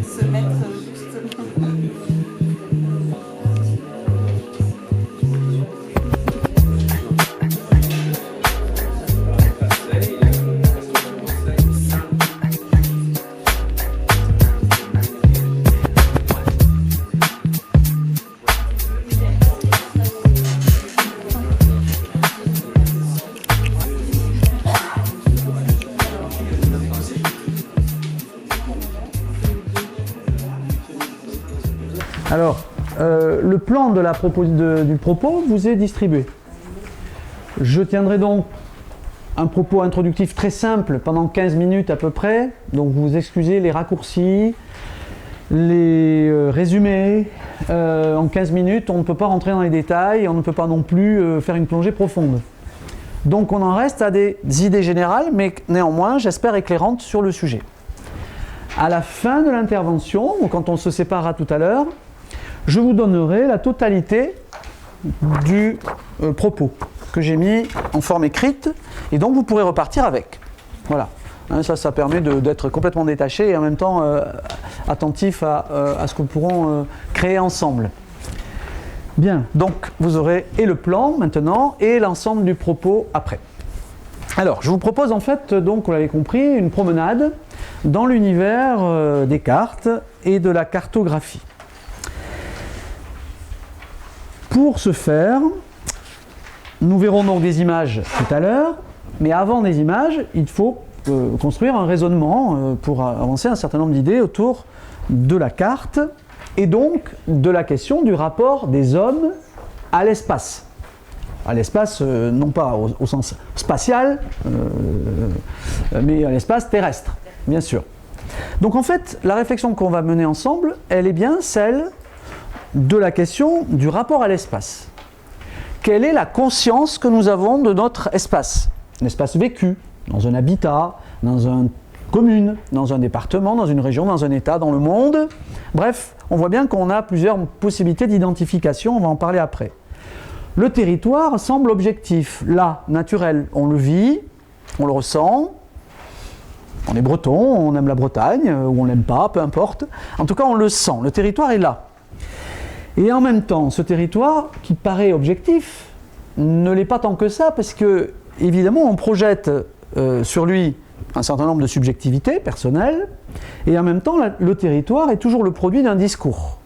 Se mettre justement. Alors, le plan de du propos vous est distribué. Je tiendrai donc un propos introductif très simple pendant 15 minutes à peu près. Donc vous excusez les raccourcis, les résumés. En 15 minutes, on ne peut pas rentrer dans les détails, on ne peut pas non plus faire une plongée profonde. Donc on en reste à des idées générales, mais néanmoins, j'espère éclairantes sur le sujet. À la fin de l'intervention, ou quand on se séparera tout à l'heure, je vous donnerai la totalité du propos que j'ai mis en forme écrite, et donc vous pourrez repartir avec. Voilà. Hein, ça permet d'être complètement détaché et en même temps attentif à ce que nous pourrons créer ensemble. Bien, donc vous aurez et le plan maintenant et l'ensemble du propos après. Alors, je vous propose en fait, donc vous l'avez compris, une promenade dans l'univers des cartes et de la cartographie. Pour ce faire, nous verrons donc des images tout à l'heure, mais avant des images, il faut construire un raisonnement pour avancer un certain nombre d'idées autour de la carte et donc de la question du rapport des hommes à l'espace. À l'espace, non pas au sens spatial, mais à l'espace terrestre, bien sûr. Donc en fait, la réflexion qu'on va mener ensemble, elle est bien celle de la question du rapport à l'espace. Quelle est la conscience que nous avons de notre espace? Un espace vécu, dans un habitat, dans une commune, dans un département, dans une région, dans un état, dans le monde. Bref, on voit bien qu'on a plusieurs possibilités d'identification, on va en parler après. Le territoire semble objectif, là, naturel. On le vit, on le ressent. On est breton, on aime la Bretagne, ou on l'aime pas, peu importe. En tout cas, on le sent, le territoire est là. Et en même temps, ce territoire, qui paraît objectif, ne l'est pas tant que ça, parce que, évidemment, on projette sur lui un certain nombre de subjectivités personnelles, et en même temps, le territoire est toujours le produit d'un discours.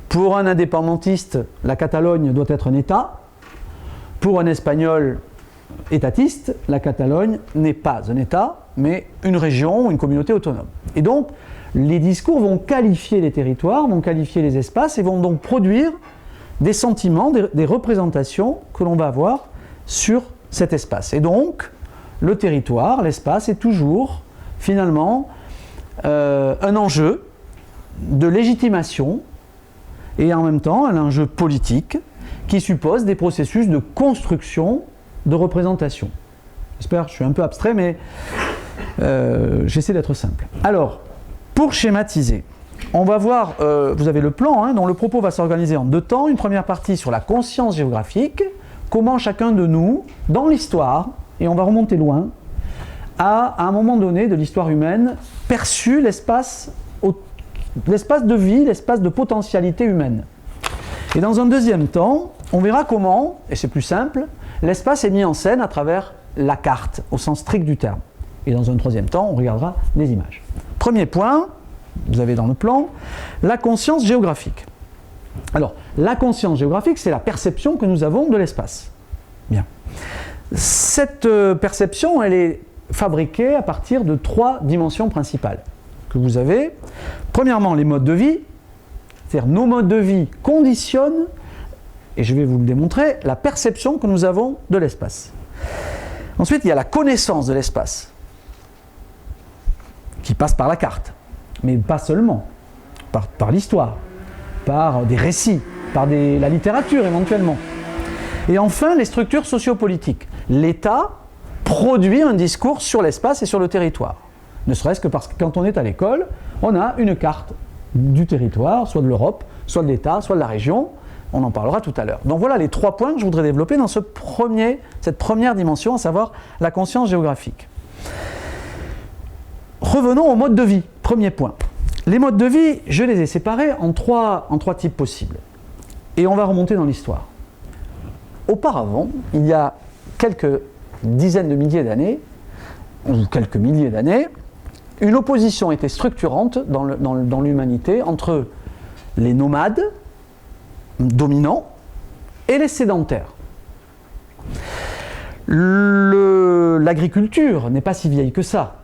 Pour un indépendantiste, la Catalogne doit être un État. Pour un Espagnol étatiste, la Catalogne n'est pas un État, mais une région ou une communauté autonome. Et donc, les discours vont qualifier les territoires, vont qualifier les espaces et vont donc produire des sentiments, des représentations que l'on va avoir sur cet espace. Et donc, le territoire, l'espace est toujours, finalement, un enjeu de légitimation et en même temps un enjeu politique qui suppose des processus de construction de représentation. J'espère que je suis un peu abstrait, mais j'essaie d'être simple. Alors, pour schématiser, on va voir, vous avez le plan, dont le propos va s'organiser en deux temps. Une première partie sur la conscience géographique, comment chacun de nous, dans l'histoire, et on va remonter loin, a, à un moment donné de l'histoire humaine, perçu l'espace de vie, l'espace de potentialité humaine. Et dans un deuxième temps, on verra comment, et c'est plus simple, l'espace est mis en scène à travers la carte, au sens strict du terme. Et dans un troisième temps, on regardera les images. Premier point, vous avez dans le plan, la conscience géographique. Alors, la conscience géographique, c'est la perception que nous avons de l'espace. Bien. Cette perception, elle est fabriquée à partir de trois dimensions principales que vous avez. Premièrement, les modes de vie, c'est-à-dire nos modes de vie conditionnent, et je vais vous le démontrer, la perception que nous avons de l'espace. Ensuite, il y a la connaissance de l'espace, qui passe par la carte, mais pas seulement, par l'histoire, par des récits, par la littérature éventuellement. Et enfin, les structures sociopolitiques. L'État produit un discours sur l'espace et sur le territoire. Ne serait-ce que parce que quand on est à l'école, on a une carte du territoire, soit de l'Europe, soit de l'État, soit de la région. On en parlera tout à l'heure. Donc voilà les trois points que je voudrais développer dans cette première dimension, à savoir la conscience géographique. revenons au mode de vie, premier point. Les modes de vie, je les ai séparés en trois types possibles. Et on va remonter dans l'histoire. Auparavant, il y a quelques dizaines de milliers d'années, ou quelques milliers d'années, une opposition était structurante dans l'humanité entre les nomades dominants et les sédentaires. L'agriculture n'est pas si vieille que ça.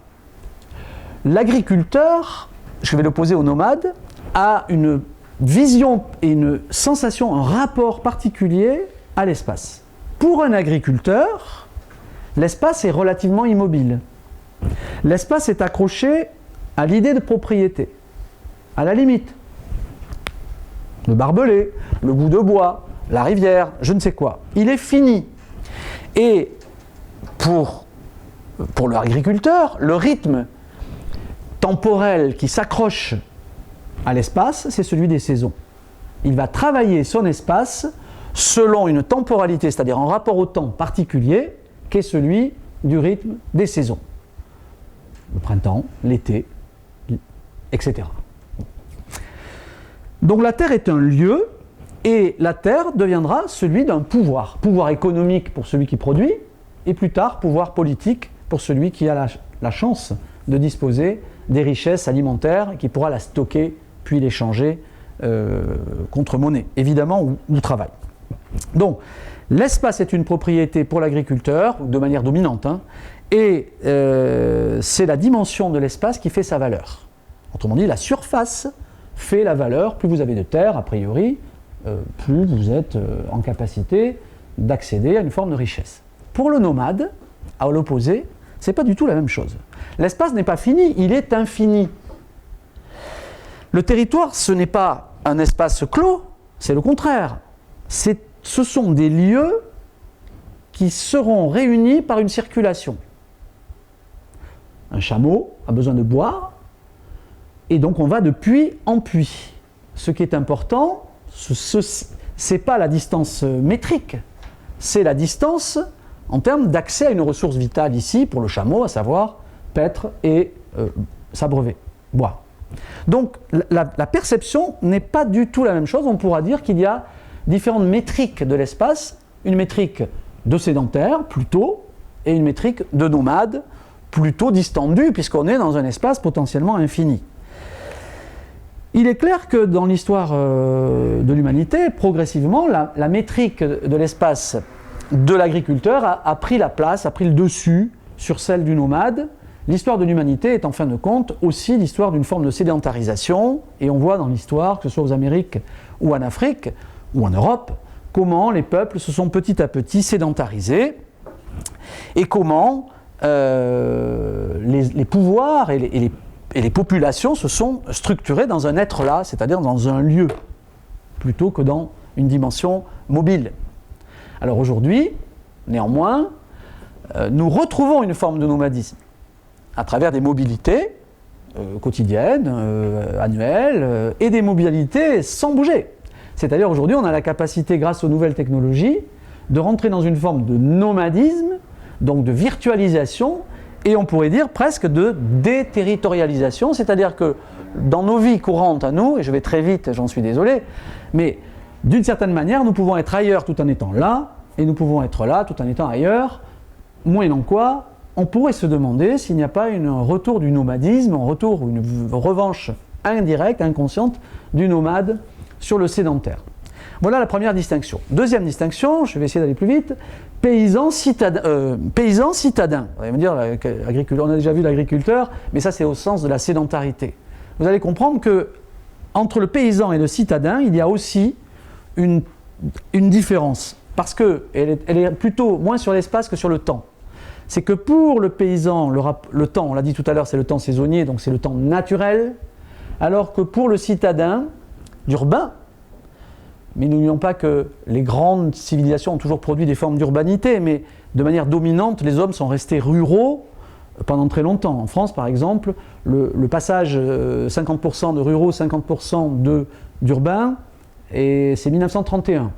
L'agriculteur, je vais l'opposer au nomade, a une vision et une sensation, un rapport particulier à l'espace. Pour un agriculteur, l'espace est relativement immobile. L'espace est accroché à l'idée de propriété, à la limite. Le barbelé, le bout de bois, la rivière, je ne sais quoi. Il est fini. Et pour l'agriculteur, le rythme temporel qui s'accroche à l'espace, c'est celui des saisons. Il va travailler son espace selon une temporalité, c'est-à-dire un rapport au temps particulier, qui est celui du rythme des saisons. Le printemps, l'été, etc. Donc la Terre est un lieu, et la Terre deviendra celui d'un pouvoir. Pouvoir économique pour celui qui produit, et plus tard, pouvoir politique pour celui qui a la chance de disposer des richesses alimentaires, qui pourra la stocker, puis l'échanger contre monnaie, évidemment, ou travail. Donc, l'espace est une propriété pour l'agriculteur, de manière dominante, et c'est la dimension de l'espace qui fait sa valeur. Autrement dit, la surface fait la valeur. Plus vous avez de terre, a priori, plus vous êtes en capacité d'accéder à une forme de richesse. Pour le nomade, à l'opposé, ce n'est pas du tout la même chose. L'espace n'est pas fini, il est infini. Le territoire, ce n'est pas un espace clos, c'est le contraire. Ce sont des lieux qui seront réunis par une circulation. Un chameau a besoin de boire, et donc on va de puits en puits. Ce qui est important, ce n'est pas la distance métrique, c'est la distance en termes d'accès à une ressource vitale ici, pour le chameau, à savoir paître et s'abreuver, boire. Donc la perception n'est pas du tout la même chose. On pourra dire qu'il y a différentes métriques de l'espace, une métrique de sédentaire, plutôt, et une métrique de nomade, plutôt distendue, puisqu'on est dans un espace potentiellement infini. Il est clair que dans l'histoire de l'humanité, progressivement, la métrique de l'espace de l'agriculteur a pris la place, a pris le dessus sur celle du nomade. L'histoire de l'humanité est en fin de compte aussi l'histoire d'une forme de sédentarisation, et on voit dans l'histoire, que ce soit aux Amériques ou en Afrique ou en Europe, comment les peuples se sont petit à petit sédentarisés et comment les pouvoirs et les populations se sont structurées dans un être-là, c'est-à-dire dans un lieu, plutôt que dans une dimension mobile. Alors aujourd'hui, néanmoins, nous retrouvons une forme de nomadisme à travers des mobilités quotidiennes, annuelles, et des mobilités sans bouger. C'est-à-dire aujourd'hui, on a la capacité, grâce aux nouvelles technologies, de rentrer dans une forme de nomadisme, donc de virtualisation, et on pourrait dire presque de déterritorialisation, c'est-à-dire que dans nos vies courantes à nous, et je vais très vite, j'en suis désolé, mais d'une certaine manière, nous pouvons être ailleurs tout en étant là, et nous pouvons être là tout en étant ailleurs, moyennant quoi, on pourrait se demander s'il n'y a pas un retour du nomadisme, un retour, une revanche indirecte, inconsciente, du nomade sur le sédentaire. Voilà la première distinction. Deuxième distinction, je vais essayer d'aller plus vite, paysan citadin. Vous allez me dire, on a déjà vu l'agriculteur, mais ça c'est au sens de la sédentarité. Vous allez comprendre que entre le paysan et le citadin, il y a aussi une différence, parce qu'elle est plutôt moins sur l'espace que sur le temps. C'est que pour le paysan, le temps, on l'a dit tout à l'heure, c'est le temps saisonnier, donc c'est le temps naturel, alors que pour le citadin, l'urbain, mais n'oublions pas que les grandes civilisations ont toujours produit des formes d'urbanité, mais de manière dominante, les hommes sont restés ruraux pendant très longtemps. En France, par exemple, le passage 50% de ruraux, 50% d'urbains, c'est 1931.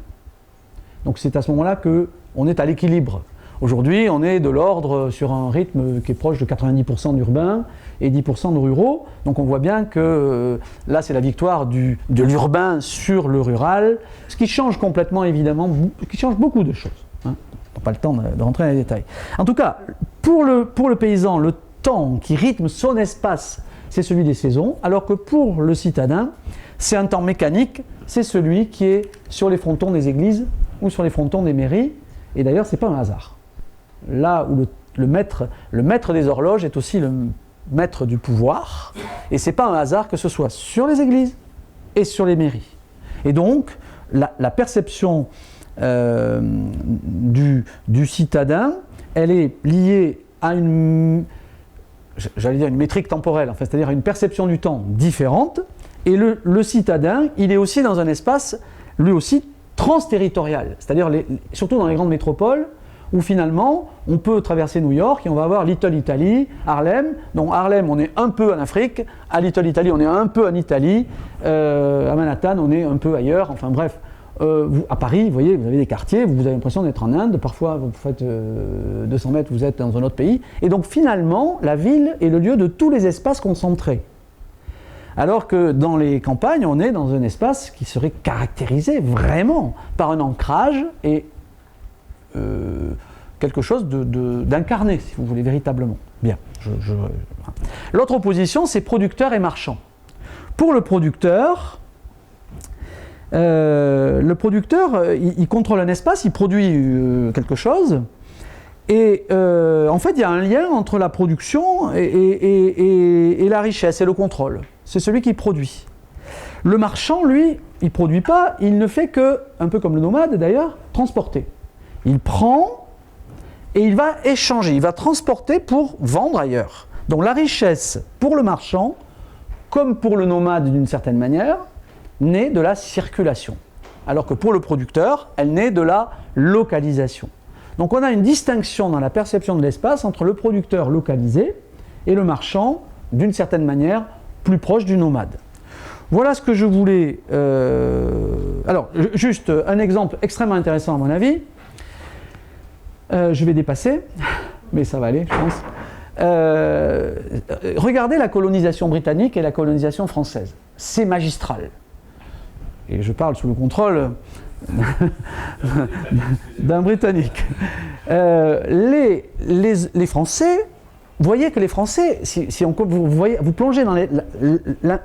Donc c'est à ce moment-là qu'on est à l'équilibre. Aujourd'hui, on est de l'ordre sur un rythme qui est proche de 90% d'urbains et 10% de ruraux. Donc on voit bien que là, c'est la victoire de l'urbain sur le rural, ce qui change complètement, évidemment, qui change beaucoup de choses. Hein. On n'a pas le temps de rentrer dans les détails. En tout cas, pour le paysan, le temps qui rythme son espace, c'est celui des saisons, alors que pour le citadin, c'est un temps mécanique, c'est celui qui est sur les frontons des églises ou sur les frontons des mairies. Et d'ailleurs, ce n'est pas un hasard. Là où le maître des horloges est aussi le maître du pouvoir, et ce n'est pas un hasard que ce soit sur les églises et sur les mairies. Et donc, la perception du citadin, elle est liée à une métrique temporelle, enfin, c'est-à-dire à une perception du temps différente, et le citadin, il est aussi dans un espace, lui aussi, transterritorial, c'est-à-dire surtout dans les grandes métropoles, où finalement, on peut traverser New York et on va avoir Little Italy, Harlem. Donc Harlem, on est un peu en Afrique, à Little Italy, on est un peu en Italie, à Manhattan, on est un peu ailleurs, enfin bref. À Paris, vous voyez, vous avez des quartiers, vous avez l'impression d'être en Inde, parfois vous faites 200 mètres, vous êtes dans un autre pays. Et donc finalement, la ville est le lieu de tous les espaces concentrés. Alors que dans les campagnes, on est dans un espace qui serait caractérisé vraiment par un ancrage et quelque chose d'incarné, si vous voulez, véritablement. Bien. L'autre opposition, c'est producteur et marchand. Pour le producteur, il contrôle un espace, il produit quelque chose, et en fait, il y a un lien entre la production et la richesse et le contrôle. C'est celui qui produit. Le marchand, lui, il ne produit pas, il ne fait que, un peu comme le nomade d'ailleurs, transporter. Il prend et il va échanger, il va transporter pour vendre ailleurs. Donc la richesse pour le marchand, comme pour le nomade d'une certaine manière, naît de la circulation. Alors que pour le producteur, elle naît de la localisation. Donc on a une distinction dans la perception de l'espace entre le producteur localisé et le marchand, d'une certaine manière, plus proche du nomade. Voilà ce que je voulais... Alors, juste un exemple extrêmement intéressant à mon avis. Je vais dépasser, mais ça va aller, je pense. Regardez la colonisation britannique et la colonisation française. C'est magistral. Et je parle sous le contrôle d'un Britannique. Les Français, vous voyez que les Français, vous plongez dans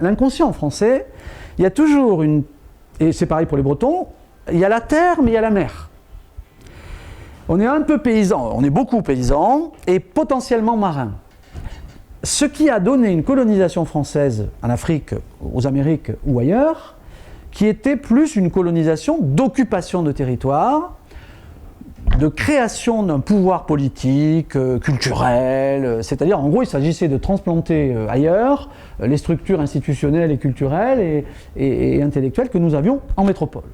l'inconscient français, il y a toujours une... Et c'est pareil pour les Bretons, il y a la terre, mais il y a la mer. On est un peu paysans, on est beaucoup paysans et potentiellement marins. Ce qui a donné une colonisation française en Afrique, aux Amériques ou ailleurs, qui était plus une colonisation d'occupation de territoire, de création d'un pouvoir politique, culturel, c'est-à-dire en gros il s'agissait de transplanter ailleurs les structures institutionnelles et culturelles et intellectuelles que nous avions en métropole.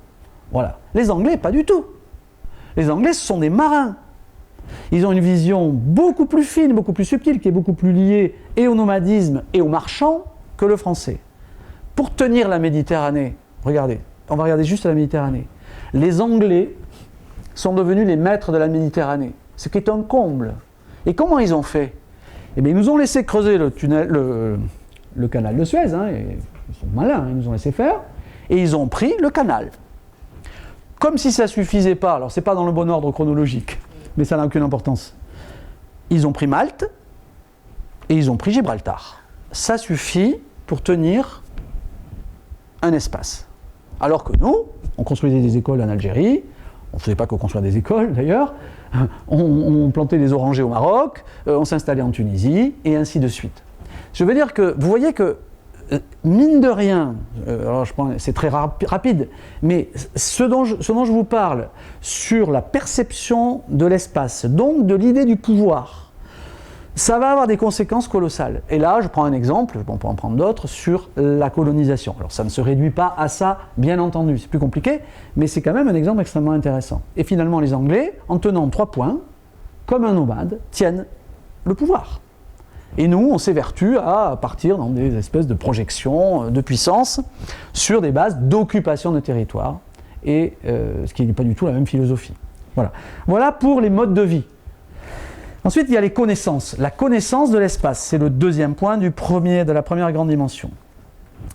Voilà. Les Anglais, pas du tout. Les Anglais, ce sont des marins. Ils ont une vision beaucoup plus fine, beaucoup plus subtile, qui est beaucoup plus liée et au nomadisme et aux marchands que le Français. Pour tenir la Méditerranée, regardez, on va regarder juste la Méditerranée. Les Anglais sont devenus les maîtres de la Méditerranée, ce qui est un comble. Et comment ils ont fait? Eh bien, ils nous ont laissé creuser le canal de Suez, hein, et ils sont malins, ils nous ont laissé faire, et ils ont pris le canal. Comme si ça ne suffisait pas, alors c'est pas dans le bon ordre chronologique, mais ça n'a aucune importance. Ils ont pris Malte et ils ont pris Gibraltar. Ça suffit pour tenir un espace. Alors que nous, on construisait des écoles en Algérie, on ne faisait pas que construire des écoles d'ailleurs, on plantait des orangers au Maroc, on s'installait en Tunisie, et ainsi de suite. Je veux dire que, vous voyez que, mine de rien, alors c'est très rapide, mais ce dont je vous parle sur la perception de l'espace, donc de l'idée du pouvoir, ça va avoir des conséquences colossales. Et là, je prends un exemple, on peut en prendre d'autres, sur la colonisation. Alors ça ne se réduit pas à ça, bien entendu, c'est plus compliqué, mais c'est quand même un exemple extrêmement intéressant. Et finalement, les Anglais, en tenant 3 points, comme un nomade, tiennent le pouvoir. Et nous, on s'évertue à partir dans des espèces de projections de puissance sur des bases d'occupation de territoire, et ce qui n'est pas du tout la même philosophie. Voilà. Voilà pour les modes de vie. Ensuite, il y a les connaissances. La connaissance de l'espace, c'est le deuxième point de la première grande dimension.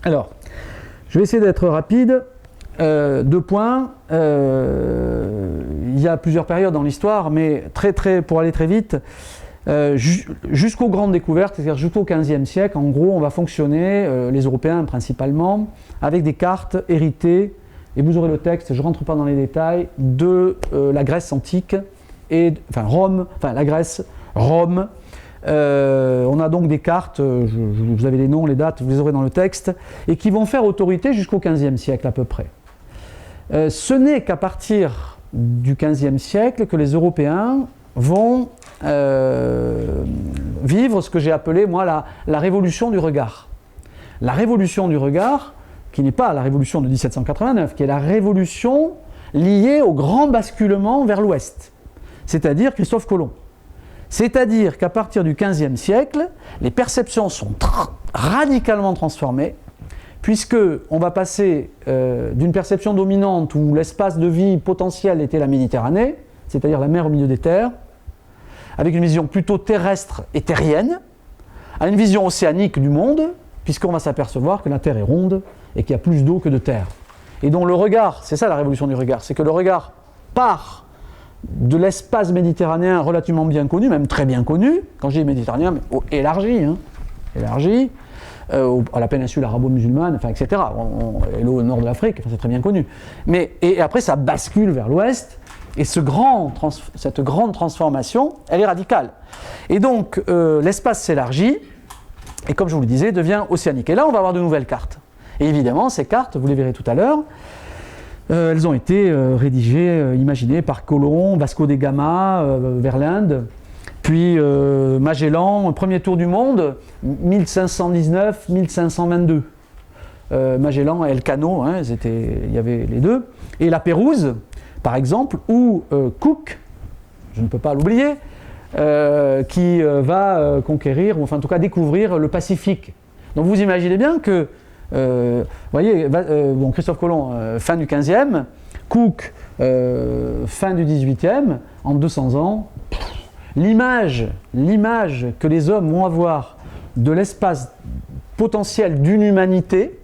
Alors, je vais essayer d'être rapide. 2 points. Il y a plusieurs périodes dans l'histoire, mais pour aller très vite, jusqu'aux grandes découvertes, c'est-à-dire jusqu'au XVe siècle, en gros, on va fonctionner, les Européens principalement, avec des cartes héritées, et vous aurez le texte, je ne rentre pas dans les détails, de la Grèce antique, la Grèce, Rome. On a donc des cartes, vous avez les noms, les dates, vous les aurez dans le texte, et qui vont faire autorité jusqu'au XVe siècle à peu près. Ce n'est qu'à partir du XVe siècle que les Européens vont vivre ce que j'ai appelé, moi, la révolution du regard. La révolution du regard, qui n'est pas la révolution de 1789, qui est la révolution liée au grand basculement vers l'Ouest, c'est-à-dire Christophe Colomb. C'est-à-dire qu'à partir du XVe siècle, les perceptions sont radicalement transformées, puisqu'on va passer d'une perception dominante où l'espace de vie potentiel était la Méditerranée, c'est-à-dire la mer au milieu des terres, avec une vision plutôt terrestre et terrienne, à une vision océanique du monde, puisqu'on va s'apercevoir que la Terre est ronde et qu'il y a plus d'eau que de terre. Et donc le regard, c'est ça la révolution du regard, c'est que le regard part de l'espace méditerranéen relativement bien connu, même très bien connu, quand je dis méditerranéen, mais élargi, à la péninsule arabo-musulmane, etc. Et au nord de l'Afrique, c'est très bien connu. Et après, ça bascule vers l'ouest, et cette grande transformation, elle est radicale. Et donc, l'espace s'élargit, et comme je vous le disais, devient océanique. Et là, on va avoir de nouvelles cartes. Et évidemment, ces cartes, vous les verrez tout à l'heure, elles ont été rédigées, imaginées par Colomb, Vasco da Gama, vers l'Inde, puis Magellan, premier tour du monde, 1519-1522. Magellan et Elcano, il y avait les deux. Et la Pérouse, par exemple, ou Cook, je ne peux pas l'oublier, qui va conquérir, ou enfin en tout cas découvrir le Pacifique. Donc vous imaginez bien que, voyez, Christophe Colomb, fin du 15e, Cook, fin du 18e, en 200 ans, l'image que les hommes vont avoir de l'espace potentiel d'une humanité,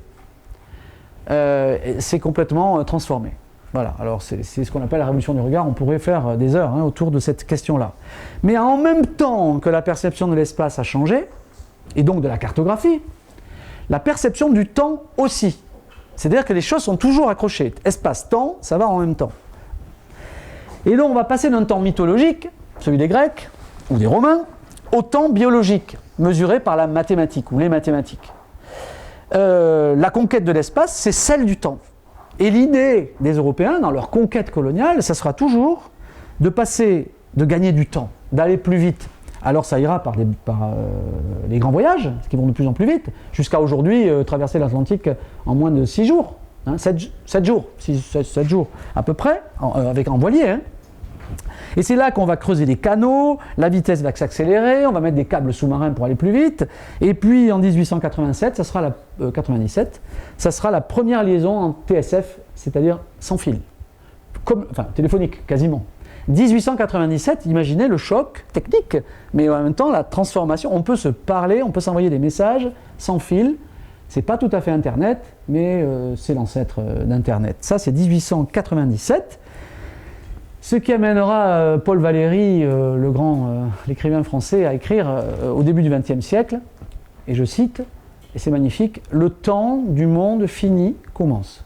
c'est complètement transformé. Voilà, alors c'est ce qu'on appelle la révolution du regard, on pourrait faire des heures autour de cette question-là. Mais en même temps que la perception de l'espace a changé, et donc de la cartographie, la perception du temps aussi. C'est-à-dire que les choses sont toujours accrochées. Espace, temps, ça va en même temps. Et donc on va passer d'un temps mythologique, celui des Grecs ou des Romains, au temps biologique, mesuré par la mathématique ou les mathématiques. La conquête de l'espace, c'est celle du temps. Et l'idée des Européens, dans leur conquête coloniale, ça sera toujours de gagner du temps, d'aller plus vite. Alors ça ira par les grands voyages, qui vont de plus en plus vite, jusqu'à aujourd'hui traverser l'Atlantique en moins de 6 jours, 7 jours, 7 jours à peu près, avec un voilier. Et c'est là qu'on va creuser des canaux, la vitesse va s'accélérer, on va mettre des câbles sous-marins pour aller plus vite, et puis en 1887, 97, ça sera la première liaison en TSF, c'est-à-dire sans fil, téléphonique quasiment. 1897, imaginez le choc technique, mais en même temps la transformation, on peut se parler, on peut s'envoyer des messages sans fil, c'est pas tout à fait Internet, mais c'est l'ancêtre d'Internet. Ça c'est 1897, ce qui amènera Paul Valéry, l'écrivain français, à écrire au début du XXe siècle, et je cite, et c'est magnifique, « Le temps du monde fini commence ».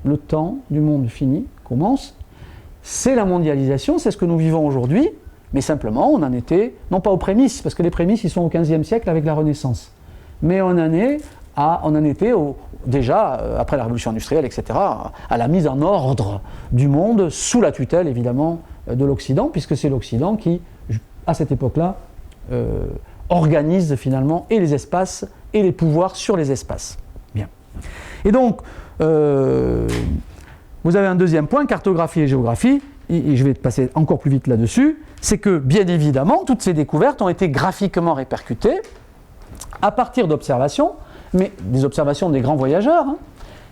Le temps du monde fini commence. C'est la mondialisation, c'est ce que nous vivons aujourd'hui, mais simplement on en était, non pas aux prémices, parce que les prémices ils sont au XVe siècle avec la Renaissance, mais on en était déjà, après la révolution industrielle, etc., à la mise en ordre du monde, sous la tutelle évidemment de l'Occident, puisque c'est l'Occident qui, à cette époque-là, organise finalement et les espaces et les pouvoirs sur les espaces. Bien. Et donc, vous avez un deuxième point, cartographie et géographie, et je vais passer encore plus vite là-dessus, c'est que, bien évidemment, toutes ces découvertes ont été graphiquement répercutées à partir d'observations, mais des observations des grands voyageurs,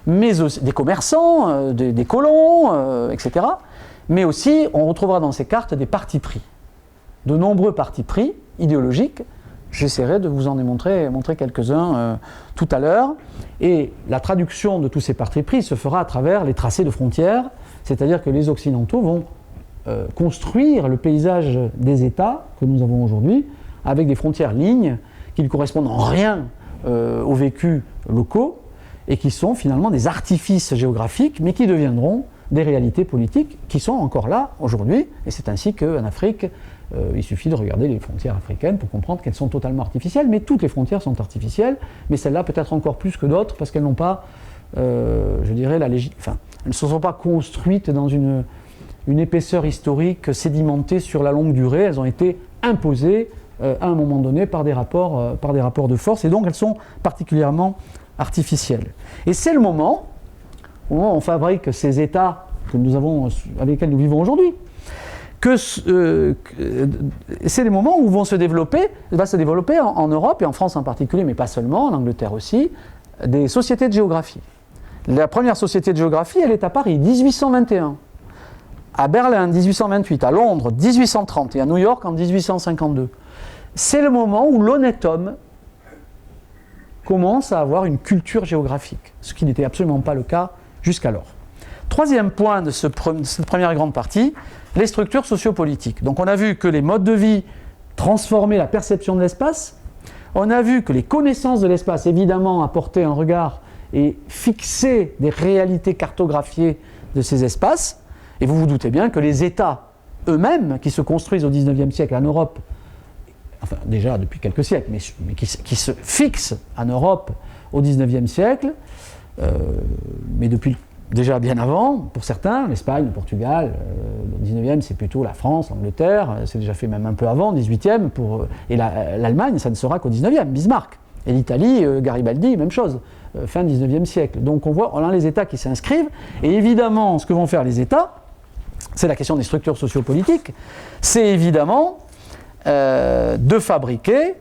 mais aussi des commerçants, des colons, etc. Mais aussi, on retrouvera dans ces cartes des partis pris. de nombreux partis pris idéologiques. J'essaierai de vous en montrer quelques-uns tout à l'heure. Et la traduction de tous ces partis pris se fera à travers les tracés de frontières, c'est-à-dire que les Occidentaux vont construire le paysage des États que nous avons aujourd'hui avec des frontières lignes qui ne correspondent en rien aux vécus locaux et qui sont finalement des artifices géographiques, mais qui deviendront des réalités politiques qui sont encore là aujourd'hui. Et c'est ainsi qu'en Afrique, il suffit de regarder les frontières africaines pour comprendre qu'elles sont totalement artificielles, mais toutes les frontières sont artificielles, mais celles-là peut-être encore plus que d'autres parce qu'elles n'ont pas, je dirais, elles ne se sont pas construites dans une épaisseur historique sédimentée sur la longue durée, elles ont été imposées à un moment donné par des rapports de force, et donc elles sont particulièrement artificielles. Et c'est le moment où on fabrique ces États avec lesquels nous vivons aujourd'hui, c'est les moments où va se développer en Europe et en France en particulier, mais pas seulement, en Angleterre aussi, des sociétés de géographie. La première société de géographie, elle est à Paris, 1821. À Berlin, 1828. À Londres, 1830. Et à New York, en 1852. C'est le moment où l'honnête homme commence à avoir une culture géographique, ce qui n'était absolument pas le cas jusqu'alors. Troisième point de cette première grande partie, les structures sociopolitiques. Donc on a vu que les modes de vie transformaient la perception de l'espace. On a vu que les connaissances de l'espace, évidemment, apportaient un regard et fixaient des réalités cartographiées de ces espaces. Et vous vous doutez bien que les États eux-mêmes, qui se construisent au XIXe siècle en Europe, enfin déjà depuis quelques siècles, mais qui se fixent en Europe au XIXe siècle, mais depuis déjà bien avant, pour certains, l'Espagne, le Portugal, le 19e c'est plutôt la France, l'Angleterre, c'est déjà fait même un peu avant, 18e, et l'Allemagne, ça ne sera qu'au 19e, Bismarck. Et l'Italie, Garibaldi, même chose, fin 19e siècle. Donc on a les États qui s'inscrivent, et évidemment, ce que vont faire les États, c'est la question des structures sociopolitiques, c'est évidemment de fabriquer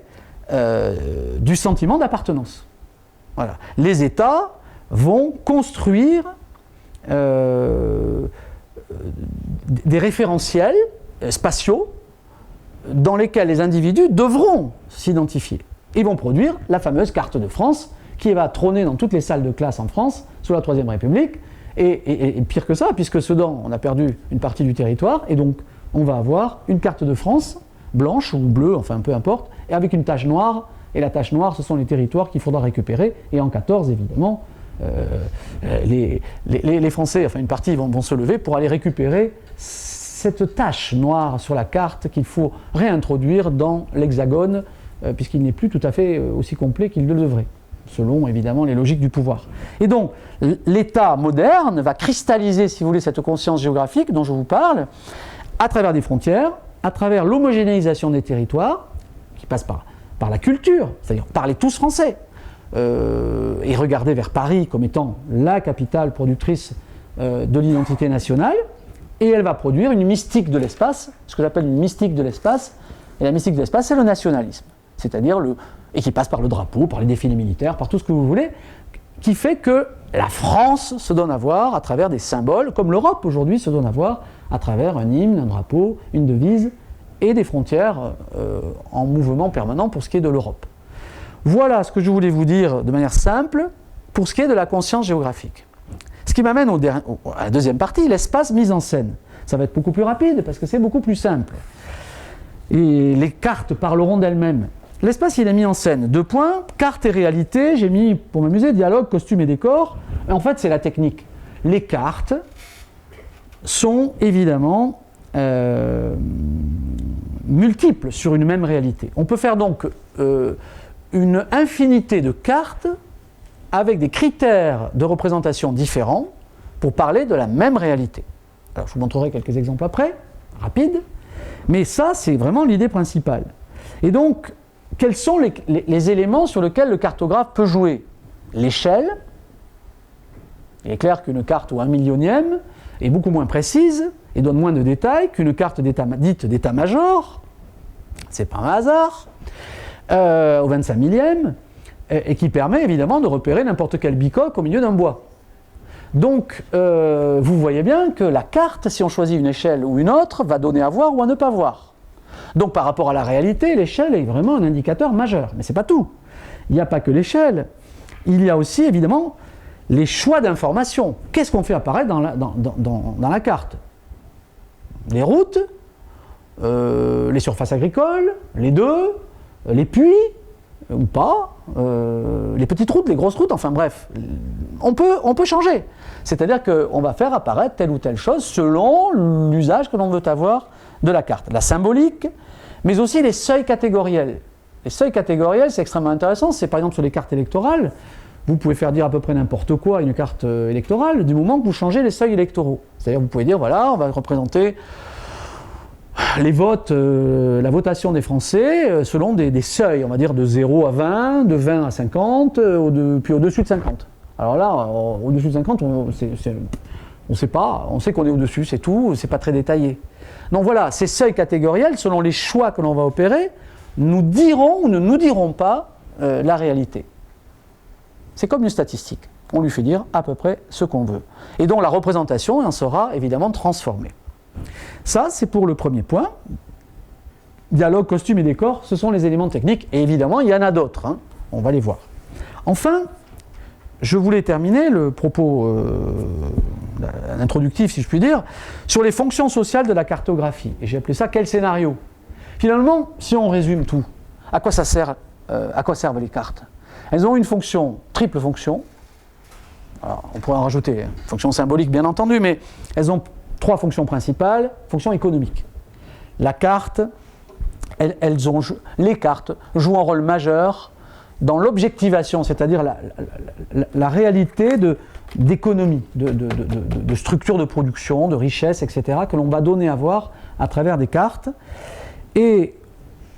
du sentiment d'appartenance. Voilà. Les États vont construire des référentiels spatiaux dans lesquels les individus devront s'identifier. Ils vont produire la fameuse carte de France qui va trôner dans toutes les salles de classe en France sous la Troisième République. Et pire que ça, puisque Sedan, on a perdu une partie du territoire, et donc on va avoir une carte de France, blanche ou bleue, enfin peu importe, et avec une tache noire, et la tache noire, ce sont les territoires qu'il faudra récupérer, et en 14, évidemment, les Français, enfin une partie vont se lever pour aller récupérer cette tache noire sur la carte qu'il faut réintroduire dans l'Hexagone, puisqu'il n'est plus tout à fait aussi complet qu'il le devrait, selon évidemment les logiques du pouvoir. Et donc, l'État moderne va cristalliser, si vous voulez, cette conscience géographique dont je vous parle, à travers des frontières, à travers l'homogénéisation des territoires, qui passe par la culture, c'est-à-dire parler tous français, et regarder vers Paris comme étant la capitale productrice de l'identité nationale, et elle va produire une mystique de l'espace, ce que j'appelle une mystique de l'espace, et la mystique de l'espace, c'est le nationalisme, c'est-à-dire et qui passe par le drapeau, par les défilés militaires, par tout ce que vous voulez, qui fait que la France se donne à voir à travers des symboles, comme l'Europe aujourd'hui se donne à voir à travers un hymne, un drapeau, une devise, et des frontières en mouvement permanent pour ce qui est de l'Europe. Voilà ce que je voulais vous dire de manière simple pour ce qui est de la conscience géographique. Ce qui m'amène à la deuxième partie, l'espace mis en scène. Ça va être beaucoup plus rapide parce que c'est beaucoup plus simple. Et les cartes parleront d'elles-mêmes. L'espace, il est mis en scène. 2 points, carte et réalité. J'ai mis, pour m'amuser, dialogue, costume et décor. Et en fait, c'est la technique. Les cartes sont évidemment multiples sur une même réalité. On peut faire donc une infinité de cartes avec des critères de représentation différents pour parler de la même réalité. Alors, je vous montrerai quelques exemples après, rapides, mais ça, c'est vraiment l'idée principale. Et donc, quels sont les éléments sur lesquels le cartographe peut jouer ? L'échelle. Il est clair qu'une carte au 1 millionième est beaucoup moins précise et donne moins de détails qu'une carte dite d'état-major, c'est pas un hasard, au 25 millième, et qui permet évidemment de repérer n'importe quel bicoque au milieu d'un bois. Donc, vous voyez bien que la carte, si on choisit une échelle ou une autre, va donner à voir ou à ne pas voir. Donc par rapport à la réalité, l'échelle est vraiment un indicateur majeur. Mais ce n'est pas tout. Il n'y a pas que l'échelle. Il y a aussi évidemment les choix d'informations. Qu'est-ce qu'on fait apparaître dans la carte? Les routes, les surfaces agricoles, les deux, les puits, ou pas, les petites routes, les grosses routes, enfin bref, on peut changer. C'est-à-dire qu'on va faire apparaître telle ou telle chose selon l'usage que l'on veut avoir de la carte. La symbolique, mais aussi les seuils catégoriels. Les seuils catégoriels, c'est extrêmement intéressant. C'est par exemple sur les cartes électorales, vous pouvez faire dire à peu près n'importe quoi à une carte électorale du moment que vous changez les seuils électoraux. C'est-à-dire vous pouvez dire, voilà, on va représenter les votes, la votation des Français selon des seuils, on va dire de 0 à 20, de 20 à 50, puis au-dessus de 50. Alors là, au-dessus de 50, on ne sait pas, on sait qu'on est au-dessus, c'est tout, c'est pas très détaillé. Donc voilà, ces seuils catégoriels, selon les choix que l'on va opérer, nous diront ou ne nous diront pas la réalité. C'est comme une statistique, on lui fait dire à peu près ce qu'on veut. Et donc la représentation en sera évidemment transformée. Ça, c'est pour le premier point. Dialogue, costume et décor, ce sont les éléments techniques. Et évidemment, il y en a d'autres. Hein. On va les voir. Enfin, je voulais terminer le propos introductif, si je puis dire, sur les fonctions sociales de la cartographie. Et j'ai appelé ça « Quel scénario ?» Finalement, si on résume tout, à quoi servent les cartes? Elles ont une fonction, triple fonction. Alors, on pourrait en rajouter une fonction symbolique, bien entendu, mais elles ont 3 fonctions principales. Fonction économique. La carte, les cartes jouent un rôle majeur dans l'objectivation, c'est-à-dire la réalité d'économie, de structure de production, de richesse, etc., que l'on va donner à voir à travers des cartes. Et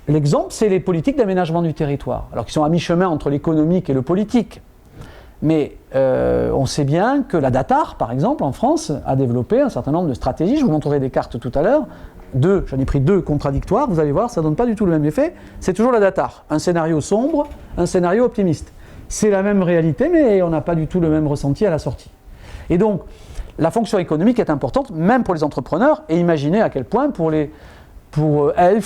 l'exemple, c'est les politiques d'aménagement du territoire, alors qui sont à mi-chemin entre l'économique et le politique. Mais on sait bien que la DATAR, par exemple, en France, a développé un certain nombre de stratégies. Je vous montrerai des cartes tout à l'heure. J'en ai pris 2 contradictoires, vous allez voir, ça ne donne pas du tout le même effet. C'est toujours la DATAR. Un scénario sombre, un scénario optimiste. C'est la même réalité, mais on n'a pas du tout le même ressenti à la sortie. Et donc, la fonction économique est importante, même pour les entrepreneurs, et imaginez à quel point pour elles,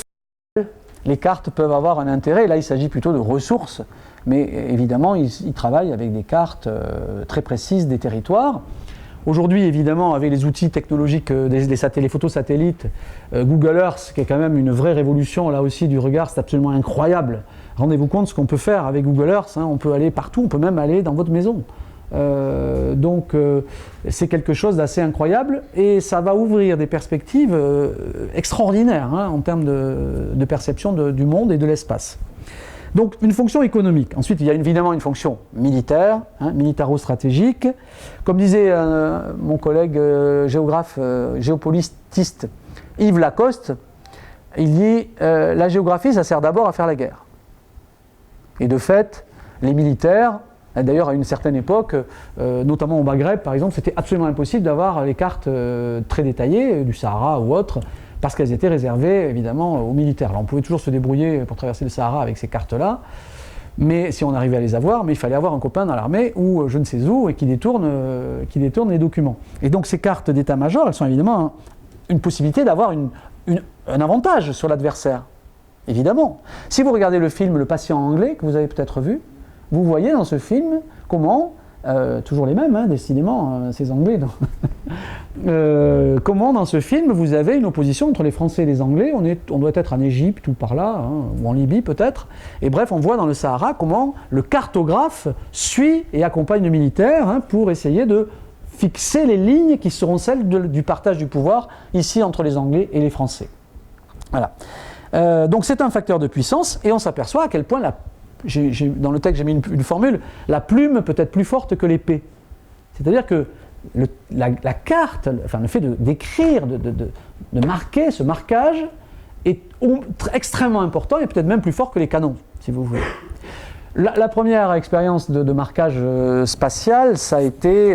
les cartes peuvent avoir un intérêt. Là, il s'agit plutôt de ressources, mais évidemment, ils travaillent avec des cartes très précises des territoires. Aujourd'hui, évidemment, avec les outils technologiques les photos satellites, Google Earth, qui est quand même une vraie révolution, là aussi, du regard, c'est absolument incroyable. Rendez-vous compte ce qu'on peut faire avec Google Earth, hein, on peut aller partout, on peut même aller dans votre maison. Donc, c'est quelque chose d'assez incroyable, et ça va ouvrir des perspectives extraordinaires hein, en termes de perception du monde et de l'espace. Donc une fonction économique. Ensuite, il y a évidemment une fonction militaire, hein, militaro-stratégique. Comme disait mon collègue géographe, géopolitiste Yves Lacoste, il dit la géographie, ça sert d'abord à faire la guerre. Et de fait, les militaires, d'ailleurs à une certaine époque, notamment au Maghreb par exemple, c'était absolument impossible d'avoir les cartes très détaillées, du Sahara ou autre, parce qu'elles étaient réservées évidemment aux militaires. Alors on pouvait toujours se débrouiller pour traverser le Sahara avec ces cartes-là, mais si on arrivait à les avoir, mais il fallait avoir un copain dans l'armée ou je ne sais où et qui détourne les documents. Et donc ces cartes d'état-major, elles sont évidemment une possibilité d'avoir un avantage sur l'adversaire, évidemment. Si vous regardez le film Le Patient anglais, que vous avez peut-être vu, vous voyez dans ce film comment, toujours les mêmes, hein, décidément, ces Anglais, comment dans ce film vous avez une opposition entre les Français et les Anglais, on doit être en Égypte ou par là, hein, ou en Libye peut-être, et bref, on voit dans le Sahara comment le cartographe suit et accompagne le militaire hein, pour essayer de fixer les lignes qui seront celles du partage du pouvoir, ici entre les Anglais et les Français. Voilà. Donc c'est un facteur de puissance, et on s'aperçoit à quel point dans le texte j'ai mis une formule, la plume peut être plus forte que l'épée. C'est-à-dire que la carte, enfin le fait d'écrire, de marquer, ce marquage est extrêmement important et peut-être même plus fort que les canons, si vous voulez. La première expérience de marquage spatial, ça a été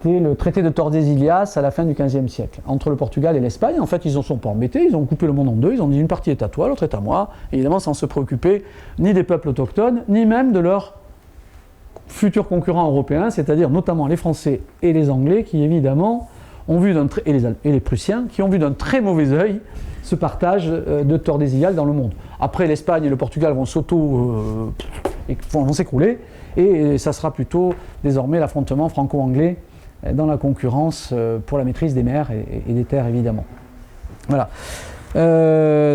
le traité de Tordesillas à la fin du XVe siècle, entre le Portugal et l'Espagne. En fait, ils n'en sont pas embêtés, ils ont coupé le monde en deux, ils ont dit une partie est à toi, l'autre est à moi, évidemment sans se préoccuper ni des peuples autochtones, ni même de leurs futurs concurrents européens, c'est-à-dire notamment les Français et les Anglais, qui évidemment ont vu et les Prussiens, qui ont vu d'un très mauvais œil ce partage de Tordesillas dans le monde. Après, l'Espagne et le Portugal vont vont s'écrouler, et ça sera plutôt désormais l'affrontement franco-anglais dans la concurrence pour la maîtrise des mers et des terres, évidemment. Voilà.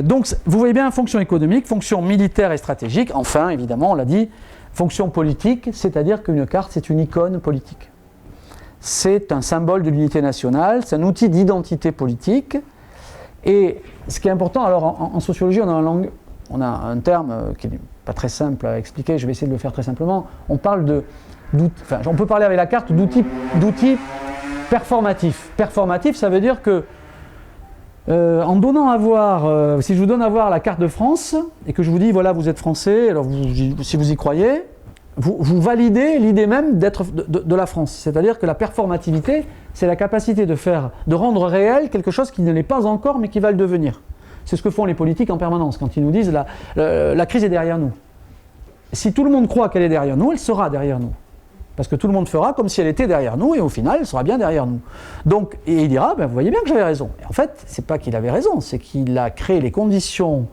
Donc, vous voyez bien, fonction économique, fonction militaire et stratégique, enfin, évidemment, on l'a dit, fonction politique, c'est-à-dire qu'une carte, c'est une icône politique. C'est un symbole de l'unité nationale, c'est un outil d'identité politique. Et ce qui est important, alors en sociologie, on a un terme qui n'est pas très simple à expliquer, je vais essayer de le faire très simplement. On peut parler avec la carte d'outils performatifs. Performatif, ça veut dire que en donnant à voir, si je vous donne à voir la carte de France et que je vous dis voilà, vous êtes français, alors si vous y croyez, vous validez l'idée même d'être de la France. C'est-à-dire que la performativité, c'est la capacité de rendre réel quelque chose qui ne l'est pas encore mais qui va le devenir. C'est ce que font les politiques en permanence quand ils nous disent la crise est derrière nous. Si tout le monde croit qu'elle est derrière nous, elle sera derrière nous. Parce que tout le monde fera comme si elle était derrière nous, et au final, elle sera bien derrière nous. Donc, et il dira, vous voyez bien que j'avais raison. Et en fait, c'est pas qu'il avait raison, c'est qu'il a créé les conditions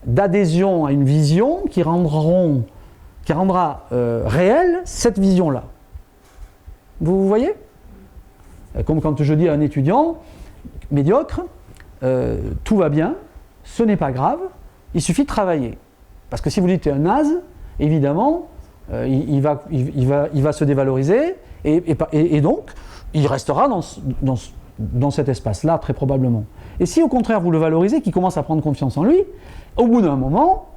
d'adhésion à une vision qui rendra réelle cette vision-là. Vous voyez ? Comme quand je dis à un étudiant médiocre, tout va bien, ce n'est pas grave, il suffit de travailler. Parce que si vous dites tu es un naze, évidemment, il va se dévaloriser et donc il restera dans cet espace-là très probablement. Et si au contraire vous le valorisez, qu'il commence à prendre confiance en lui, au bout d'un moment,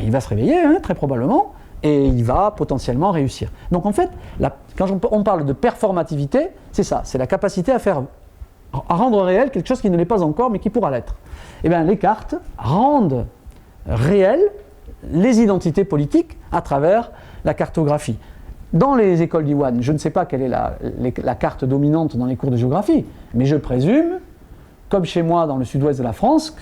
il va se réveiller très probablement et il va potentiellement réussir. Donc en fait, quand on parle de performativité, c'est ça, c'est la capacité à rendre réel quelque chose qui ne l'est pas encore mais qui pourra l'être. Et bien les cartes rendent réelles les identités politiques à travers la cartographie. Dans les écoles d'Iwan, je ne sais pas quelle est la carte dominante dans les cours de géographie, mais je présume, comme chez moi dans le sud-ouest de la France,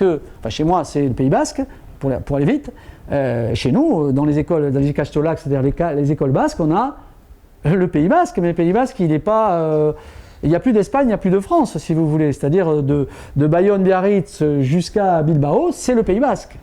chez moi c'est le Pays Basque, pour aller vite, chez nous, dans les écoles, dans les Icastolac, c'est-à-dire les écoles basques, on a le Pays Basque, mais le Pays Basque, il n'est pas... il n'y a plus d'Espagne, il n'y a plus de France, si vous voulez, c'est-à-dire de Bayonne-Biarritz jusqu'à Bilbao, c'est le Pays Basque.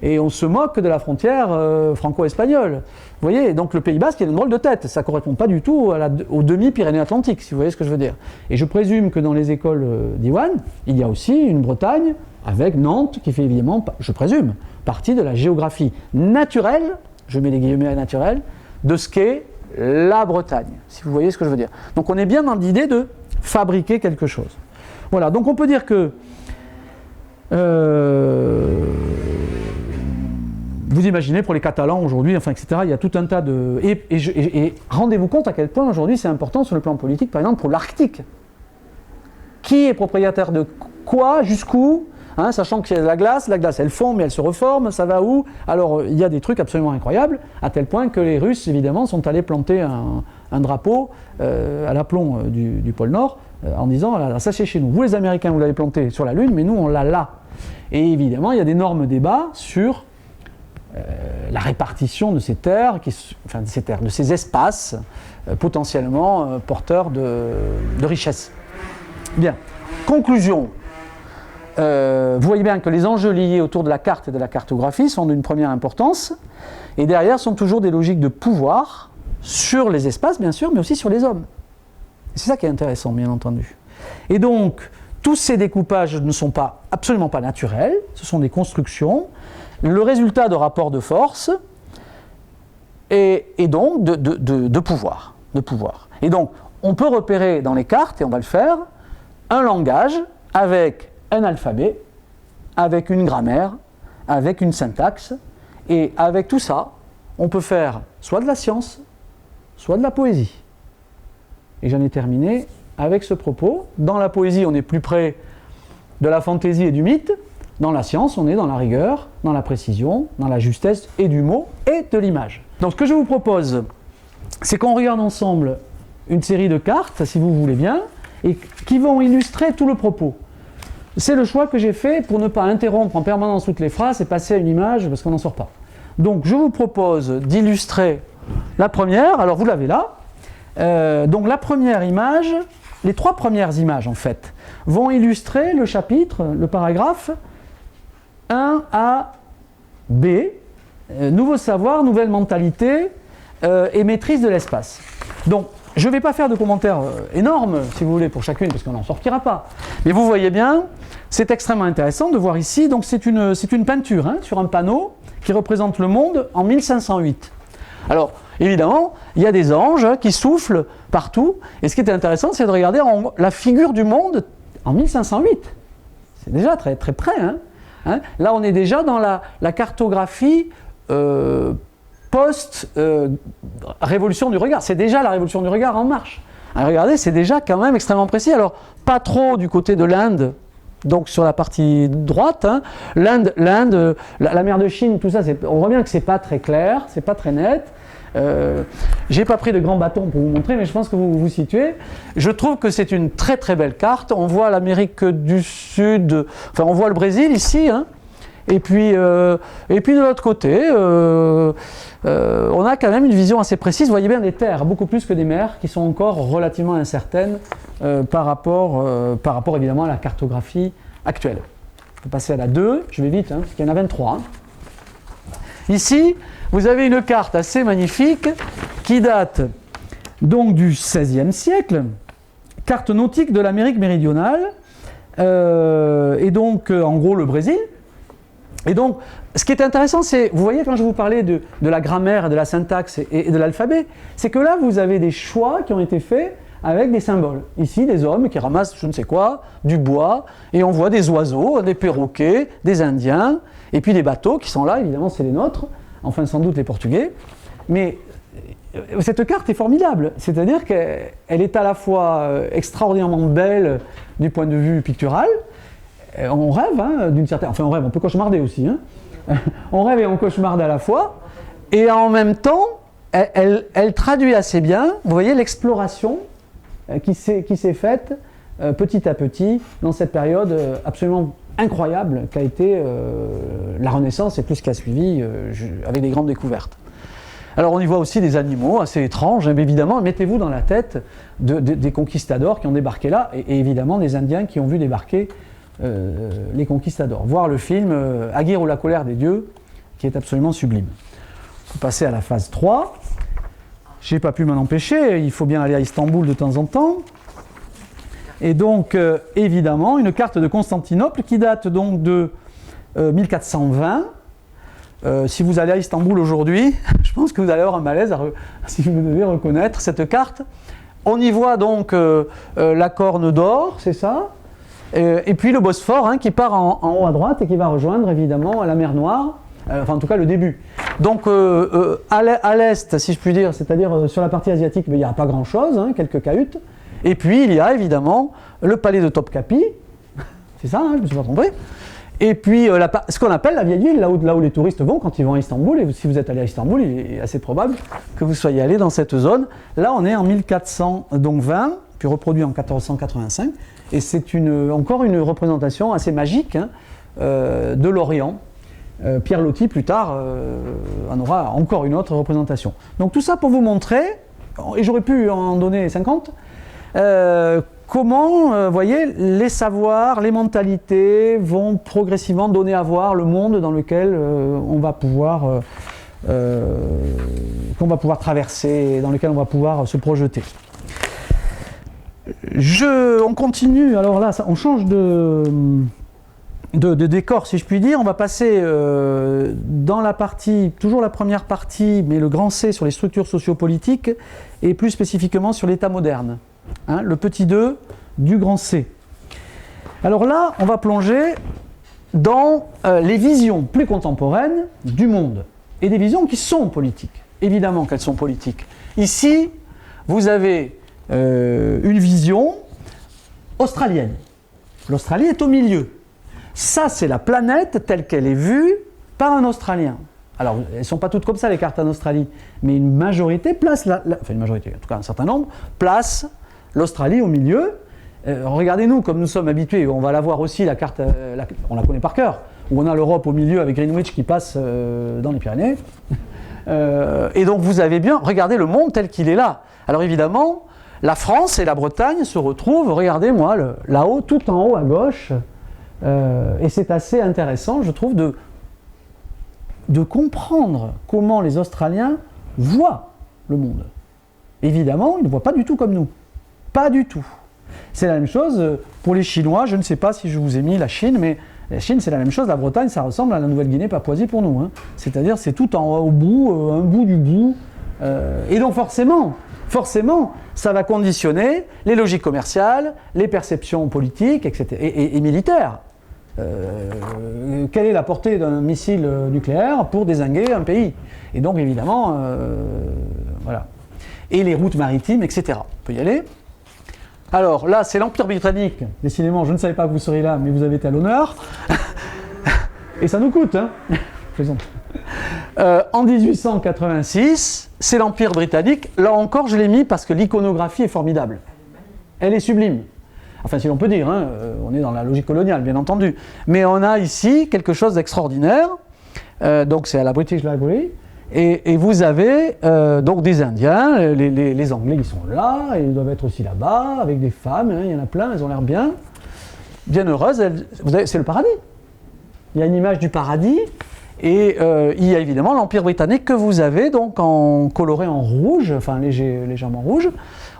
Et on se moque de la frontière franco-espagnole. Vous voyez, donc le Pays Basque, il a une drôle de tête. Ça ne correspond pas du tout aux demi-Pyrénées-Atlantiques, si vous voyez ce que je veux dire. Et je présume que dans les écoles d'Iwan, il y a aussi une Bretagne, avec Nantes, qui fait évidemment, je présume, partie de la géographie naturelle, je mets les guillemets à naturelle, de ce qu'est la Bretagne, si vous voyez ce que je veux dire. Donc on est bien dans l'idée de fabriquer quelque chose. Voilà, donc on peut dire que vous imaginez pour les Catalans aujourd'hui, etc., il y a tout un tas de... Et rendez-vous compte à quel point aujourd'hui c'est important sur le plan politique, par exemple pour l'Arctique. Qui est propriétaire de quoi, jusqu'où, sachant qu'il y a de la glace elle fond mais elle se reforme, ça va où? Alors il y a des trucs absolument incroyables, à tel point que les Russes évidemment sont allés planter un drapeau à l'aplomb du pôle Nord en disant ça c'est chez nous. Vous les Américains vous l'avez planté sur la Lune, mais nous on l'a là. Et évidemment il y a d'énormes débats sur la répartition de ces terres, de ces espaces potentiellement porteurs de richesses. Bien, conclusion. Vous voyez bien que les enjeux liés autour de la carte et de la cartographie sont d'une première importance, et derrière sont toujours des logiques de pouvoir sur les espaces, bien sûr, mais aussi sur les hommes. Et c'est ça qui est intéressant, bien entendu. Et donc, tous ces découpages ne sont absolument pas naturels, ce sont des constructions, le résultat de rapports de force, et donc de pouvoir. Et donc, on peut repérer dans les cartes, et on va le faire, un langage avec un alphabet, avec une grammaire, avec une syntaxe, et avec tout ça, on peut faire soit de la science, soit de la poésie. Et j'en ai terminé avec ce propos. Dans la poésie, on est plus près de la fantaisie et du mythe. Dans la science, on est dans la rigueur, dans la précision, dans la justesse et du mot et de l'image. Donc ce que je vous propose, c'est qu'on regarde ensemble une série de cartes, si vous voulez bien, et qui vont illustrer tout le propos. C'est le choix que j'ai fait pour ne pas interrompre en permanence toutes les phrases et passer à une image parce qu'on n'en sort pas. Donc je vous propose d'illustrer la première, alors vous l'avez là. Donc la première image, les 3 premières images, en fait, vont illustrer le chapitre, le paragraphe 1A, B, nouveau savoir, nouvelle mentalité et maîtrise de l'espace. Donc, je ne vais pas faire de commentaires énormes, si vous voulez, pour chacune, parce qu'on n'en sortira pas. Mais vous voyez bien, c'est extrêmement intéressant de voir ici. Donc, c'est une peinture sur un panneau qui représente le monde en 1508. Alors, évidemment, il y a des anges qui soufflent partout. Et ce qui est intéressant, c'est de regarder la figure du monde en 1508. C'est déjà très, très près. Là, on est déjà dans la cartographie post-révolution du regard. C'est déjà la révolution du regard en marche. Alors, regardez, c'est déjà quand même extrêmement précis. Alors, pas trop du côté de l'Inde, donc sur la partie droite. L'Inde, la mer de Chine, tout ça, on voit bien que c'est pas très clair, c'est pas très net. J'ai pas pris de grands bâtons pour vous montrer, mais je pense que vous vous situez. Je trouve que c'est une très très belle carte. On voit l'Amérique du Sud, enfin on voit le Brésil ici, et puis de l'autre côté, on a quand même une vision assez précise. Vous voyez bien des terres, beaucoup plus que des mers, qui sont encore relativement incertaines par rapport évidemment à la cartographie actuelle. On peut passer à la 2, je vais vite, parce qu'il y en a 23. Ici, vous avez une carte assez magnifique qui date donc du XVIe siècle, carte nautique de l'Amérique méridionale, et donc en gros le Brésil. Et donc, ce qui est intéressant, c'est, vous voyez quand je vous parlais de la grammaire, de la syntaxe et de l'alphabet, c'est que là vous avez des choix qui ont été faits avec des symboles. Ici, des hommes qui ramassent je ne sais quoi, du bois, et on voit des oiseaux, des perroquets, des Indiens, et puis des bateaux qui sont là, évidemment c'est les nôtres, enfin sans doute les Portugais. Mais cette carte est formidable, c'est-à-dire qu'elle est à la fois extraordinairement belle du point de vue pictural. On rêve d'une certaine... Enfin on rêve, on peut cauchemarder aussi. On rêve et on cauchemarde à la fois. Et en même temps, elle traduit assez bien, vous voyez, l'exploration qui s'est faite petit à petit dans cette période absolument incroyable qu'a été la Renaissance et tout ce qui a suivi avec des grandes découvertes. Alors on y voit aussi des animaux assez étranges, mais évidemment, mettez-vous dans la tête des conquistadors qui ont débarqué là, et évidemment des Indiens qui ont vu débarquer les conquistadors. Voir le film Aguirre ou la colère des dieux, qui est absolument sublime. On peut passer à la phase 3. Je n'ai pas pu m'en empêcher, il faut bien aller à Istanbul de temps en temps. Et donc, évidemment, une carte de Constantinople qui date donc de 1420. Si vous allez à Istanbul aujourd'hui, je pense que vous allez avoir un malaise si vous devez reconnaître cette carte. On y voit donc la Corne d'Or, c'est ça, et puis le Bosphore qui part en haut à droite et qui va rejoindre évidemment la mer Noire, enfin en tout cas le début. Donc à l'est, si je puis dire, c'est-à-dire sur la partie asiatique, il n'y a pas grand-chose, quelques cahutes. Et puis il y a évidemment le palais de Topkapi, c'est ça, je ne me suis pas trompé. Et puis ce qu'on appelle la vieille ville, là où les touristes vont quand ils vont à Istanbul. Et si vous êtes allé à Istanbul, il est assez probable que vous soyez allé dans cette zone. Là, on est en 1420, puis reproduit en 1485. Et c'est encore une représentation assez magique de l'Orient. Pierre Loti, plus tard, en aura encore une autre représentation. Donc tout ça pour vous montrer, et j'aurais pu en donner 50, comment, voyez, les savoirs, les mentalités vont progressivement donner à voir le monde dans lequel on va pouvoir traverser, dans lequel on va pouvoir se projeter. On continue, alors là, on change de décor, si je puis dire. On va passer dans la partie, toujours la première partie, mais le grand C sur les structures sociopolitiques, et plus spécifiquement sur l'État moderne. Le petit 2 du grand C. Alors là, on va plonger dans les visions plus contemporaines du monde, et des visions qui sont politiques. Évidemment qu'elles sont politiques. Ici, vous avez une vision australienne. L'Australie est au milieu. Ça, c'est la planète telle qu'elle est vue par un Australien. Alors, elles ne sont pas toutes comme ça, les cartes en Australie, mais une majorité place, enfin une majorité, en tout cas un certain nombre, place l'Australie au milieu. Regardez-nous, comme nous sommes habitués, on va la voir aussi, la carte, on la connaît par cœur, où on a l'Europe au milieu avec Greenwich qui passe dans les Pyrénées. Et donc vous avez bien regardé le monde tel qu'il est là. Alors évidemment, la France et la Bretagne se retrouvent, regardez-moi, là-haut, tout en haut à gauche, et c'est assez intéressant, je trouve, de comprendre comment les Australiens voient le monde. Évidemment, ils ne voient pas du tout comme nous. Pas du tout. C'est la même chose pour les Chinois, je ne sais pas si je vous ai mis la Chine, mais la Chine c'est la même chose, la Bretagne ça ressemble à la Nouvelle-Guinée, Papouasie pour nous. Hein. C'est-à-dire c'est tout au bout, un bout du bout. Et donc forcément, ça va conditionner les logiques commerciales, les perceptions politiques, etc. et militaires. Quelle est la portée d'un missile nucléaire pour dézinguer un pays? Et donc évidemment, voilà. Et les routes maritimes, etc. On peut y aller. Alors là, c'est l'Empire britannique. Décidément, je ne savais pas que vous seriez là, mais vous avez été à l'honneur. Et ça nous coûte, hein. Plaisante. En 1886, c'est l'Empire britannique. Là encore, je l'ai mis parce que l'iconographie est formidable. Elle est sublime. Enfin, si l'on peut dire, hein, on est dans la logique coloniale, bien entendu. Mais on a ici quelque chose d'extraordinaire. Donc c'est à la British Library. Et vous avez donc des Indiens, les Anglais qui sont là, et ils doivent être aussi là-bas, avec des femmes, hein, il y en a plein, elles ont l'air bien heureuses. C'est le paradis. Il y a une image du paradis, et il y a évidemment l'Empire britannique que vous avez donc coloré en rouge, enfin légèrement rouge.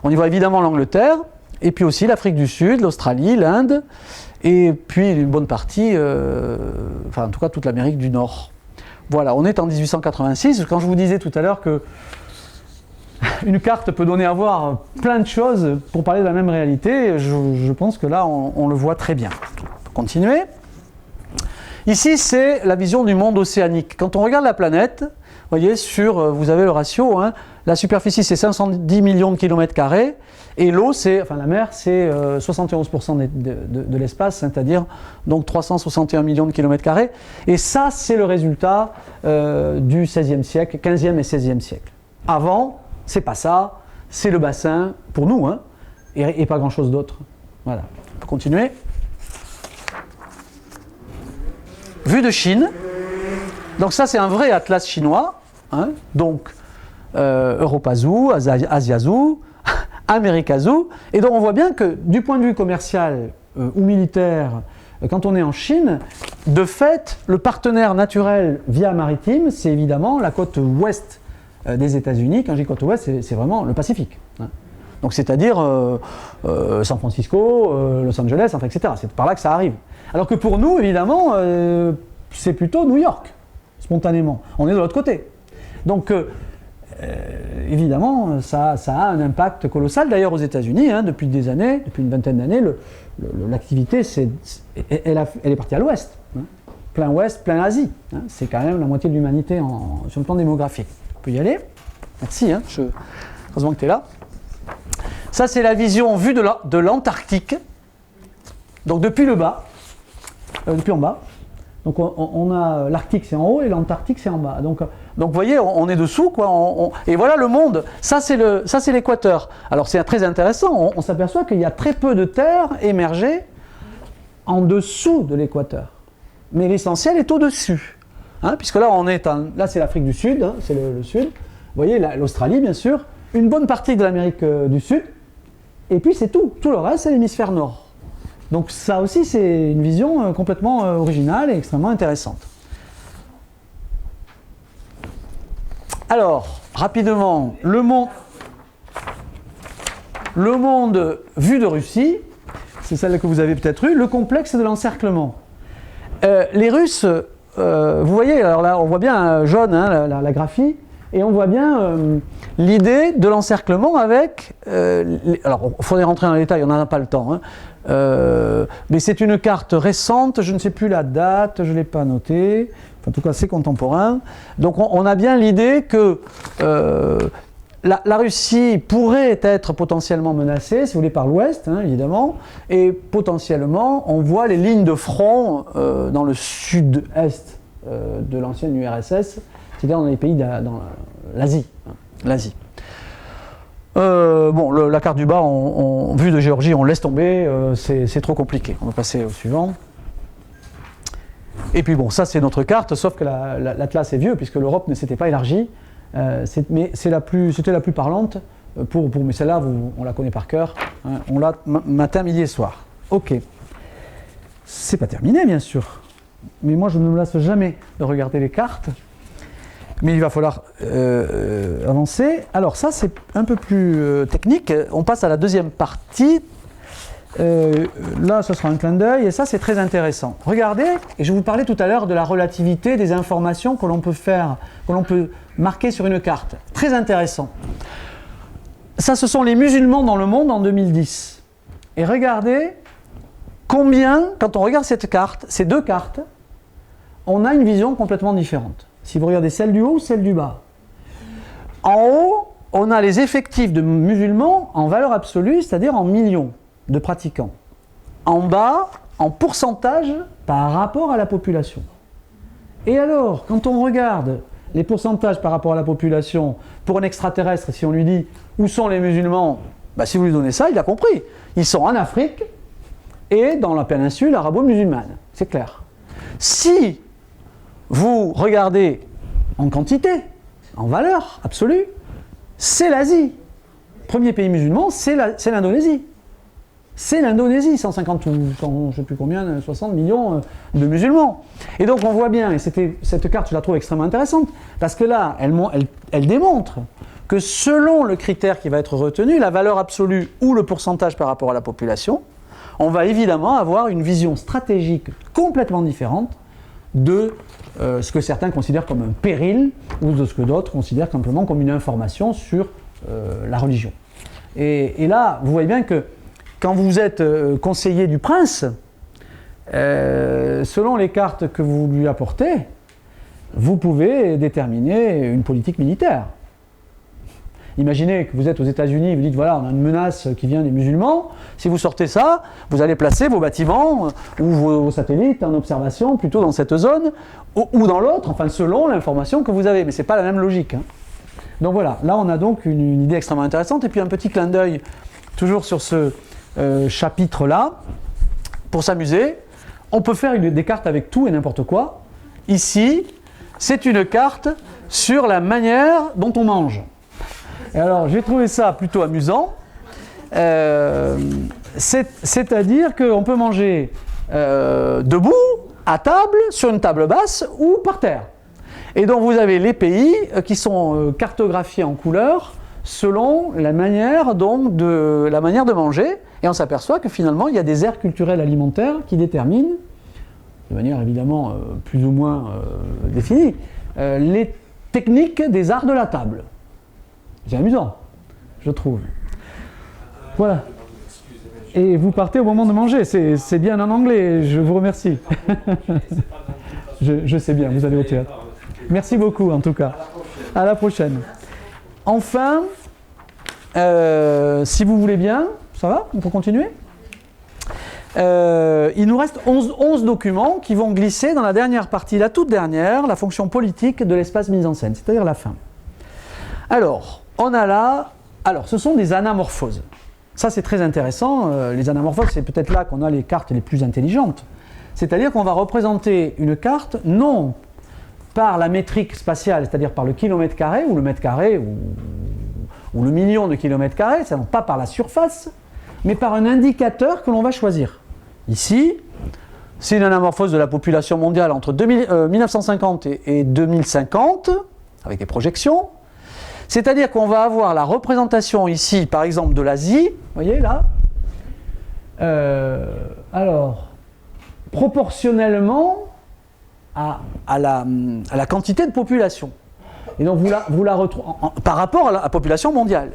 On y voit évidemment l'Angleterre, et puis aussi l'Afrique du Sud, l'Australie, l'Inde, et puis une bonne partie, enfin en tout cas toute l'Amérique du Nord. Voilà, on est en 1886. Quand je vous disais tout à l'heure que une carte peut donner à voir plein de choses pour parler de la même réalité, je pense que là, on le voit très bien. On peut continuer. Ici, c'est la vision du monde océanique. Quand on regarde la planète, vous voyez, vous avez le ratio, hein, la superficie, c'est 510 millions de kilomètres carrés, et l'eau, la mer, c'est 71% de l'espace, c'est-à-dire donc 361 millions de kilomètres carrés. Et ça, c'est le résultat du XVIe siècle, XVe et XVIe siècle. Avant, c'est pas ça, c'est le bassin, pour nous, hein, et pas grand-chose d'autre. Voilà. On peut continuer. Vue de Chine. Donc ça, c'est un vrai atlas chinois. Hein, donc, Europa Zoo, Asia Zoo, America Zoo. Et donc, on voit bien que du point de vue commercial ou militaire, quand on est en Chine, de fait, le partenaire naturel via maritime, c'est évidemment la côte ouest des États-Unis. Quand je dis côte ouest, c'est vraiment le Pacifique. Hein. Donc, c'est-à-dire San Francisco, Los Angeles, enfin, etc. C'est par là que ça arrive. Alors que pour nous, évidemment, c'est plutôt New York, spontanément. On est de l'autre côté. Donc, évidemment, ça a un impact colossal. D'ailleurs, aux États-Unis, hein, depuis des années, depuis une vingtaine d'années, l'activité, elle est partie à l'ouest. Hein. Plein ouest, plein Asie. Hein. C'est quand même la moitié de l'humanité sur le plan démographique. On peut y aller. Merci, hein, heureusement que tu es là. Ça, c'est la vision vue de l'Antarctique. Donc, depuis le bas. Depuis en bas. Donc on a l'Arctique c'est en haut et l'Antarctique c'est en bas. Donc vous voyez, on est dessous quoi. Et voilà le monde. Ça c'est l'équateur. Alors c'est très intéressant. On s'aperçoit qu'il y a très peu de terres émergées en dessous de l'équateur. Mais l'essentiel est au-dessus. Hein, puisque là là c'est l'Afrique du Sud, hein, c'est le Sud. Vous voyez l'Australie bien sûr, une bonne partie de l'Amérique du Sud. Et puis c'est tout. Tout le reste c'est l'hémisphère nord. Donc ça aussi, c'est une vision complètement originale et extrêmement intéressante. Alors, rapidement, le monde vu de Russie, c'est celle que vous avez peut-être eue, le complexe de l'encerclement. Les Russes, vous voyez, alors là, on voit bien jaune, hein, la graphie, et on voit bien l'idée de l'encerclement avec... alors, il faudrait rentrer dans les détails, on n'en a pas le temps, hein. Mais c'est une carte récente, je ne sais plus la date, je ne l'ai pas notée, en tout cas c'est contemporain. Donc on a bien l'idée que la Russie pourrait être potentiellement menacée, si vous voulez, par l'ouest, hein, évidemment, et potentiellement on voit les lignes de front dans le sud-est de l'ancienne URSS, c'est-à-dire dans les pays dans l'Asie. Hein, l'Asie. La carte du bas, vue de Géorgie, on laisse tomber, c'est trop compliqué. On va passer au suivant. Et puis bon, ça c'est notre carte, sauf que l'Atlas est vieux, puisque l'Europe ne s'était pas élargie, mais c'était la plus parlante mais celle-là, on la connaît par cœur. Hein, on l'a matin, midi et soir. Ok. C'est pas terminé, bien sûr. Mais moi, je ne me lasse jamais de regarder les cartes. Mais il va falloir avancer. Alors ça, c'est un peu plus technique. On passe à la deuxième partie. Là, ce sera un clin d'œil. Et ça, c'est très intéressant. Regardez, et je vous parlais tout à l'heure de la relativité des informations que l'on peut faire, que l'on peut marquer sur une carte. Très intéressant. Ça, ce sont les musulmans dans le monde en 2010. Et regardez combien, quand on regarde cette carte, ces deux cartes, on a une vision complètement différente. Si vous regardez celle du haut ou celle du bas. En haut, on a les effectifs de musulmans en valeur absolue, c'est-à-dire en millions de pratiquants. En bas, en pourcentage par rapport à la population. Et alors, quand on regarde les pourcentages par rapport à la population, pour un extraterrestre, si on lui dit où sont les musulmans, si vous lui donnez ça, il a compris. Ils sont en Afrique et dans la péninsule arabo-musulmane. C'est clair. Si vous regardez en quantité, en valeur absolue, c'est l'Asie. Premier pays musulman, c'est l'Indonésie. C'est l'Indonésie, 150 ou 100, je ne sais plus combien, 60 millions de musulmans. Et donc on voit bien, et cette carte je la trouve extrêmement intéressante, parce que là, elle démontre que selon le critère qui va être retenu, la valeur absolue ou le pourcentage par rapport à la population, on va évidemment avoir une vision stratégique complètement différente de ce que certains considèrent comme un péril, ou de ce que d'autres considèrent simplement comme une information sur la religion. Et là, vous voyez bien que quand vous êtes conseiller du prince, selon les cartes que vous lui apportez, vous pouvez déterminer une politique militaire. Imaginez que vous êtes aux États-Unis, vous dites voilà, on a une menace qui vient des musulmans. Si vous sortez ça, vous allez placer vos bâtiments ou vos satellites en observation plutôt dans cette zone ou dans l'autre, enfin selon l'information que vous avez. Mais ce n'est pas la même logique. Hein. Donc voilà, là on a donc une idée extrêmement intéressante. Et puis un petit clin d'œil, toujours sur ce chapitre-là, pour s'amuser. On peut faire des cartes avec tout et n'importe quoi. Ici, c'est une carte sur la manière dont on mange. Et alors, j'ai trouvé ça plutôt amusant. C'est-à-dire qu'on peut manger debout, à table, sur une table basse ou par terre. Et donc, vous avez les pays qui sont cartographiés en couleurs selon la manière de manger. Et on s'aperçoit que finalement, il y a des aires culturelles alimentaires qui déterminent, de manière évidemment plus ou moins définie, les techniques des arts de la table. C'est amusant, je trouve. Voilà. Et vous partez au moment de manger, c'est bien en anglais, je vous remercie. je sais bien, vous allez au théâtre. Merci beaucoup en tout cas. À la prochaine. Enfin, si vous voulez bien, ça va? On peut continuer? Il nous reste 11 documents qui vont glisser dans la dernière partie, la toute dernière, la fonction politique de l'espace mise en scène, c'est-à-dire la fin. Alors, on a là, ce sont des anamorphoses. Ça, c'est très intéressant. Les anamorphoses, c'est peut-être là qu'on a les cartes les plus intelligentes. C'est-à-dire qu'on va représenter une carte non par la métrique spatiale, c'est-à-dire par le kilomètre carré, ou le mètre carré, ou le million de kilomètres carrés, c'est-à-dire pas par la surface, mais par un indicateur que l'on va choisir. Ici, c'est une anamorphose de la population mondiale entre 1950 et 2050, avec des projections. C'est-à-dire qu'on va avoir la représentation ici, par exemple, de l'Asie, vous voyez là, proportionnellement à la quantité de population. Et donc vous la retrouvez par rapport à la population mondiale.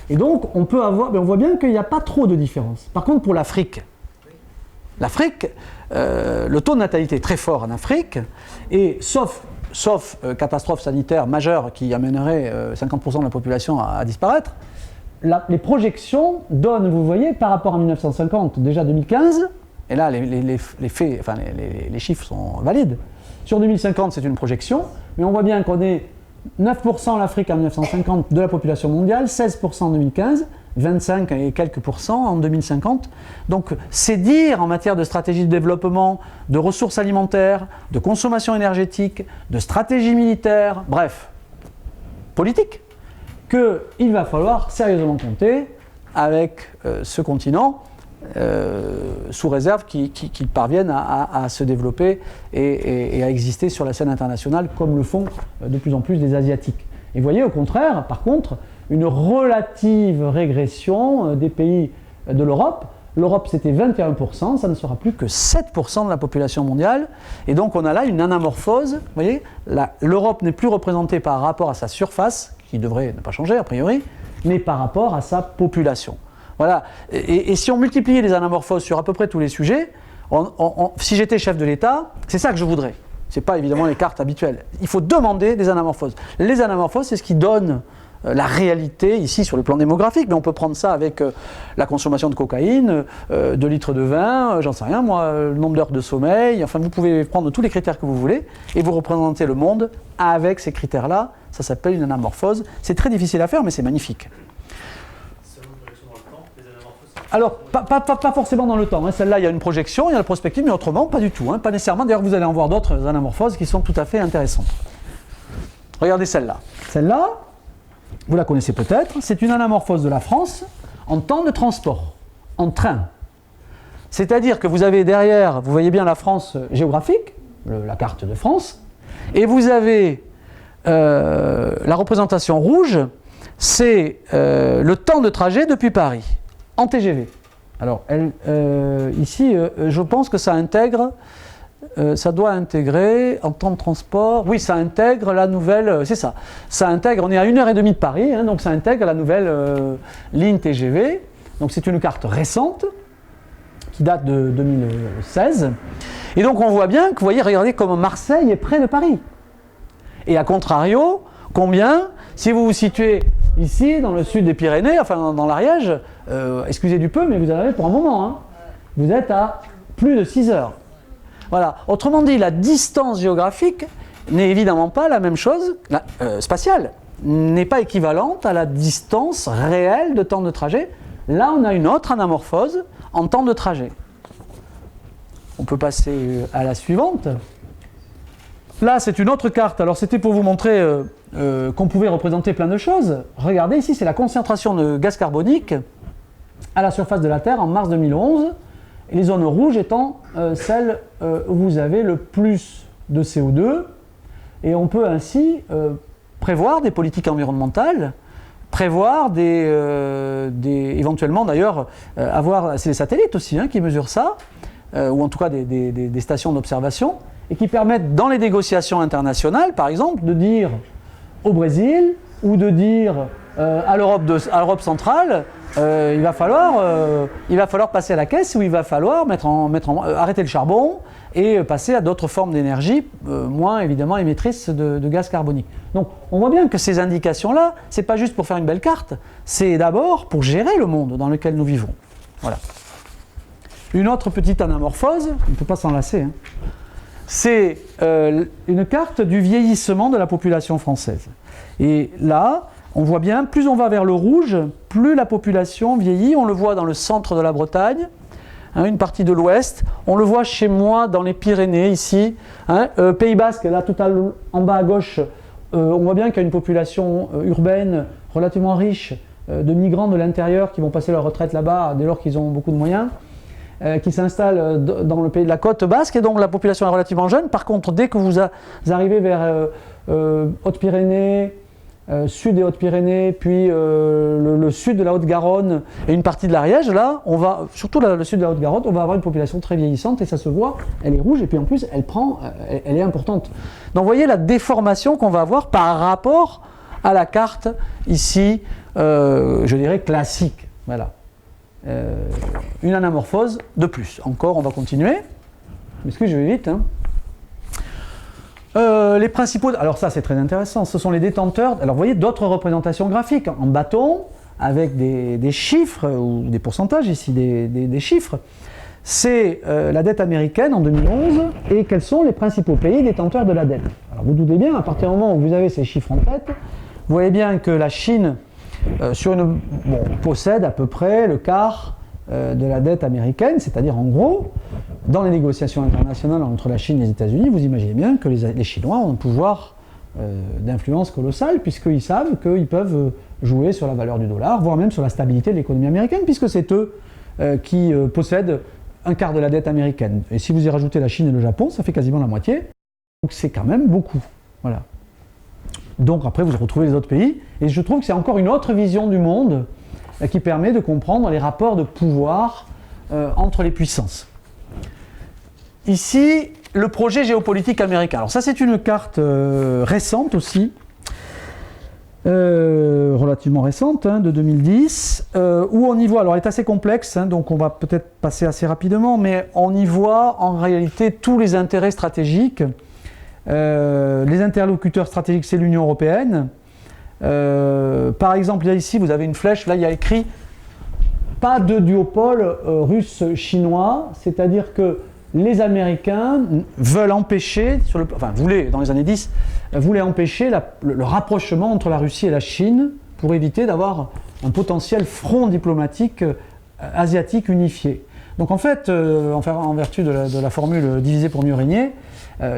Et donc on voit bien qu'il n'y a pas trop de différence. Par contre pour l'Afrique, le taux de natalité est très fort en Afrique, et sauf catastrophe sanitaire majeure qui amènerait 50% de la population à disparaître, les projections donnent, vous voyez, par rapport à 1950, déjà 2015, et là les faits, enfin les chiffres sont valides. Sur 2050, c'est une projection, mais on voit bien qu'on est 9% l'Afrique en 1950 de la population mondiale, 16% en 2015, 25 et quelques pourcents en 2050. Donc c'est dire en matière de stratégie de développement, de ressources alimentaires, de consommation énergétique, de stratégie militaire, bref, politique, qu'il va falloir sérieusement compter avec ce continent, sous réserve qu'il parvienne à se développer et à exister sur la scène internationale comme le font de plus en plus des Asiatiques. Et vous voyez au contraire, par contre, une relative régression des pays de l'Europe. L'Europe c'était 21%, ça ne sera plus que 7% de la population mondiale. Et donc on a là une anamorphose. Vous voyez, l'Europe n'est plus représentée par rapport à sa surface, qui devrait ne pas changer a priori, mais par rapport à sa population. Voilà. Et si on multipliait les anamorphoses sur à peu près tous les sujets, si j'étais chef de l'État, c'est ça que je voudrais. Ce n'est pas évidemment les cartes habituelles. Il faut demander des anamorphoses. Les anamorphoses, c'est ce qui donne la réalité ici sur le plan démographique, mais on peut prendre ça avec la consommation de cocaïne, 2 litres de vin, j'en sais rien moi, le nombre d'heures de sommeil, enfin vous pouvez prendre tous les critères que vous voulez et vous représentez le monde avec ces critères-là. Ça s'appelle une anamorphose. C'est très difficile à faire, mais c'est magnifique. Alors, pas forcément dans le temps. Hein. Celle-là, il y a une projection, il y a la prospective, mais autrement, pas du tout. Hein. Pas nécessairement. D'ailleurs, vous allez en voir d'autres anamorphoses qui sont tout à fait intéressantes. Regardez celle-là. Celle-là, vous la connaissez peut-être. C'est une anamorphose de la France en temps de transport, en train. C'est-à-dire que vous avez derrière, vous voyez bien la France géographique, la carte de France, et vous avez la représentation rouge, c'est le temps de trajet depuis Paris. En TGV. Alors, ici, je pense que ça intègre, ça doit intégrer, en temps de transport, oui, ça intègre la nouvelle, c'est ça, ça intègre, on est à 1h30 de Paris, hein, donc ça intègre la nouvelle ligne TGV, donc c'est une carte récente, qui date de 2016, et donc on voit bien que, vous voyez, regardez comme Marseille est près de Paris, et à contrario, combien, si vous vous situez ici, dans le sud des Pyrénées, enfin dans l'Ariège, excusez du peu, mais vous en avez pour un moment. Hein. Vous êtes à plus de 6 heures. Voilà. Autrement dit, la distance géographique n'est évidemment pas la même chose, spatiale, n'est pas équivalente à la distance réelle de temps de trajet. Là, on a une autre anamorphose en temps de trajet. On peut passer à la suivante. Là, c'est une autre carte. Alors, c'était pour vous montrer qu'on pouvait représenter plein de choses. Regardez, ici, c'est la concentration de gaz carbonique à la surface de la Terre en mars 2011. Et les zones rouges étant celles où vous avez le plus de CO2. Et on peut ainsi prévoir des politiques environnementales, prévoir éventuellement d'ailleurs, c'est les satellites aussi hein, qui mesurent ça, ou en tout cas des stations d'observation, et qui permettent dans les négociations internationales, par exemple, de dire au Brésil ou de dire à l'Europe centrale, il va falloir passer à la caisse, ou il va falloir arrêter le charbon et passer à d'autres formes d'énergie moins évidemment émettrices de gaz carbonique. Donc on voit bien que ces indications-là, c'est pas juste pour faire une belle carte, c'est d'abord pour gérer le monde dans lequel nous vivons. Voilà. Une autre petite anamorphose, on ne peut pas s'en lasser, hein. C'est une carte du vieillissement de la population française. Et là, on voit bien, plus on va vers le rouge, plus la population vieillit. On le voit dans le centre de la Bretagne, hein, une partie de l'ouest. On le voit chez moi dans les Pyrénées, ici. Hein, Pays Basque, là tout en bas à gauche, on voit bien qu'il y a une population urbaine relativement riche de migrants de l'intérieur qui vont passer leur retraite là-bas dès lors qu'ils ont beaucoup de moyens. Qui s'installe dans le pays de la côte basque, et donc la population est relativement jeune. Par contre, dès que vous arrivez vers Hautes-Pyrénées, sud des Hautes-Pyrénées, puis le sud de la Haute-Garonne et une partie de l'Ariège, là, surtout le sud de la Haute-Garonne, on va avoir une population très vieillissante, et ça se voit, elle est rouge, et puis en plus, elle est importante. Donc vous voyez la déformation qu'on va avoir par rapport à la carte ici, je dirais classique. Voilà. Une anamorphose de plus. Encore, on va continuer. Parce que je vais vite. Hein. Les principaux... Alors ça, c'est très intéressant. Ce sont les détenteurs... Alors vous voyez d'autres représentations graphiques en bâton, avec des chiffres, ou des pourcentages ici, des chiffres. C'est la dette américaine en 2011, et quels sont les principaux pays détenteurs de la dette. Alors vous doutez bien, à partir du moment où vous avez ces chiffres en tête, vous voyez bien que la Chine... possède à peu près le quart de la dette américaine, c'est-à-dire en gros, dans les négociations internationales entre la Chine et les États-Unis, vous imaginez bien que les Chinois ont un pouvoir d'influence colossale, puisqu'ils savent qu'ils peuvent jouer sur la valeur du dollar, voire même sur la stabilité de l'économie américaine, puisque c'est eux qui possèdent un quart de la dette américaine. Et si vous y rajoutez la Chine et le Japon, ça fait quasiment la moitié. Donc c'est quand même beaucoup. Voilà. Donc après, vous retrouvez les autres pays. Et je trouve que c'est encore une autre vision du monde qui permet de comprendre les rapports de pouvoir entre les puissances. Ici, le projet géopolitique américain. Alors ça, c'est une carte récente aussi, relativement récente, de 2010, où on y voit, alors elle est assez complexe, donc on va peut-être passer assez rapidement, mais on y voit en réalité tous les intérêts stratégiques. Les interlocuteurs stratégiques, c'est l'Union européenne. Par exemple, là, ici, vous avez une flèche, là il y a écrit « pas de duopole russe-chinois », c'est-à-dire que les Américains veulent empêcher, voulaient, dans les années 10, voulaient empêcher le rapprochement entre la Russie et la Chine pour éviter d'avoir un potentiel front diplomatique asiatique unifié. Donc en fait, en vertu de la formule diviser pour mieux régner,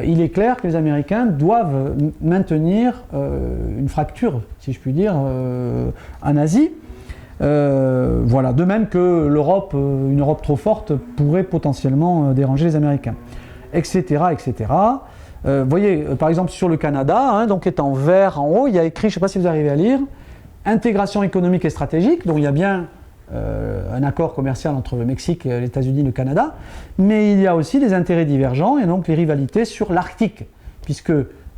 il est clair que les Américains doivent maintenir une fracture, si je puis dire, en Asie. Voilà. De même que l'Europe, une Europe trop forte, pourrait potentiellement déranger les Américains, etc. etc. Vous voyez, par exemple, sur le Canada, donc est en vert en haut, il y a écrit, je ne sais pas si vous arrivez à lire, intégration économique et stratégique, donc il y a bien un accord commercial entre le Mexique, les États-Unis et le Canada, mais il y a aussi des intérêts divergents et donc les rivalités sur l'Arctique, puisque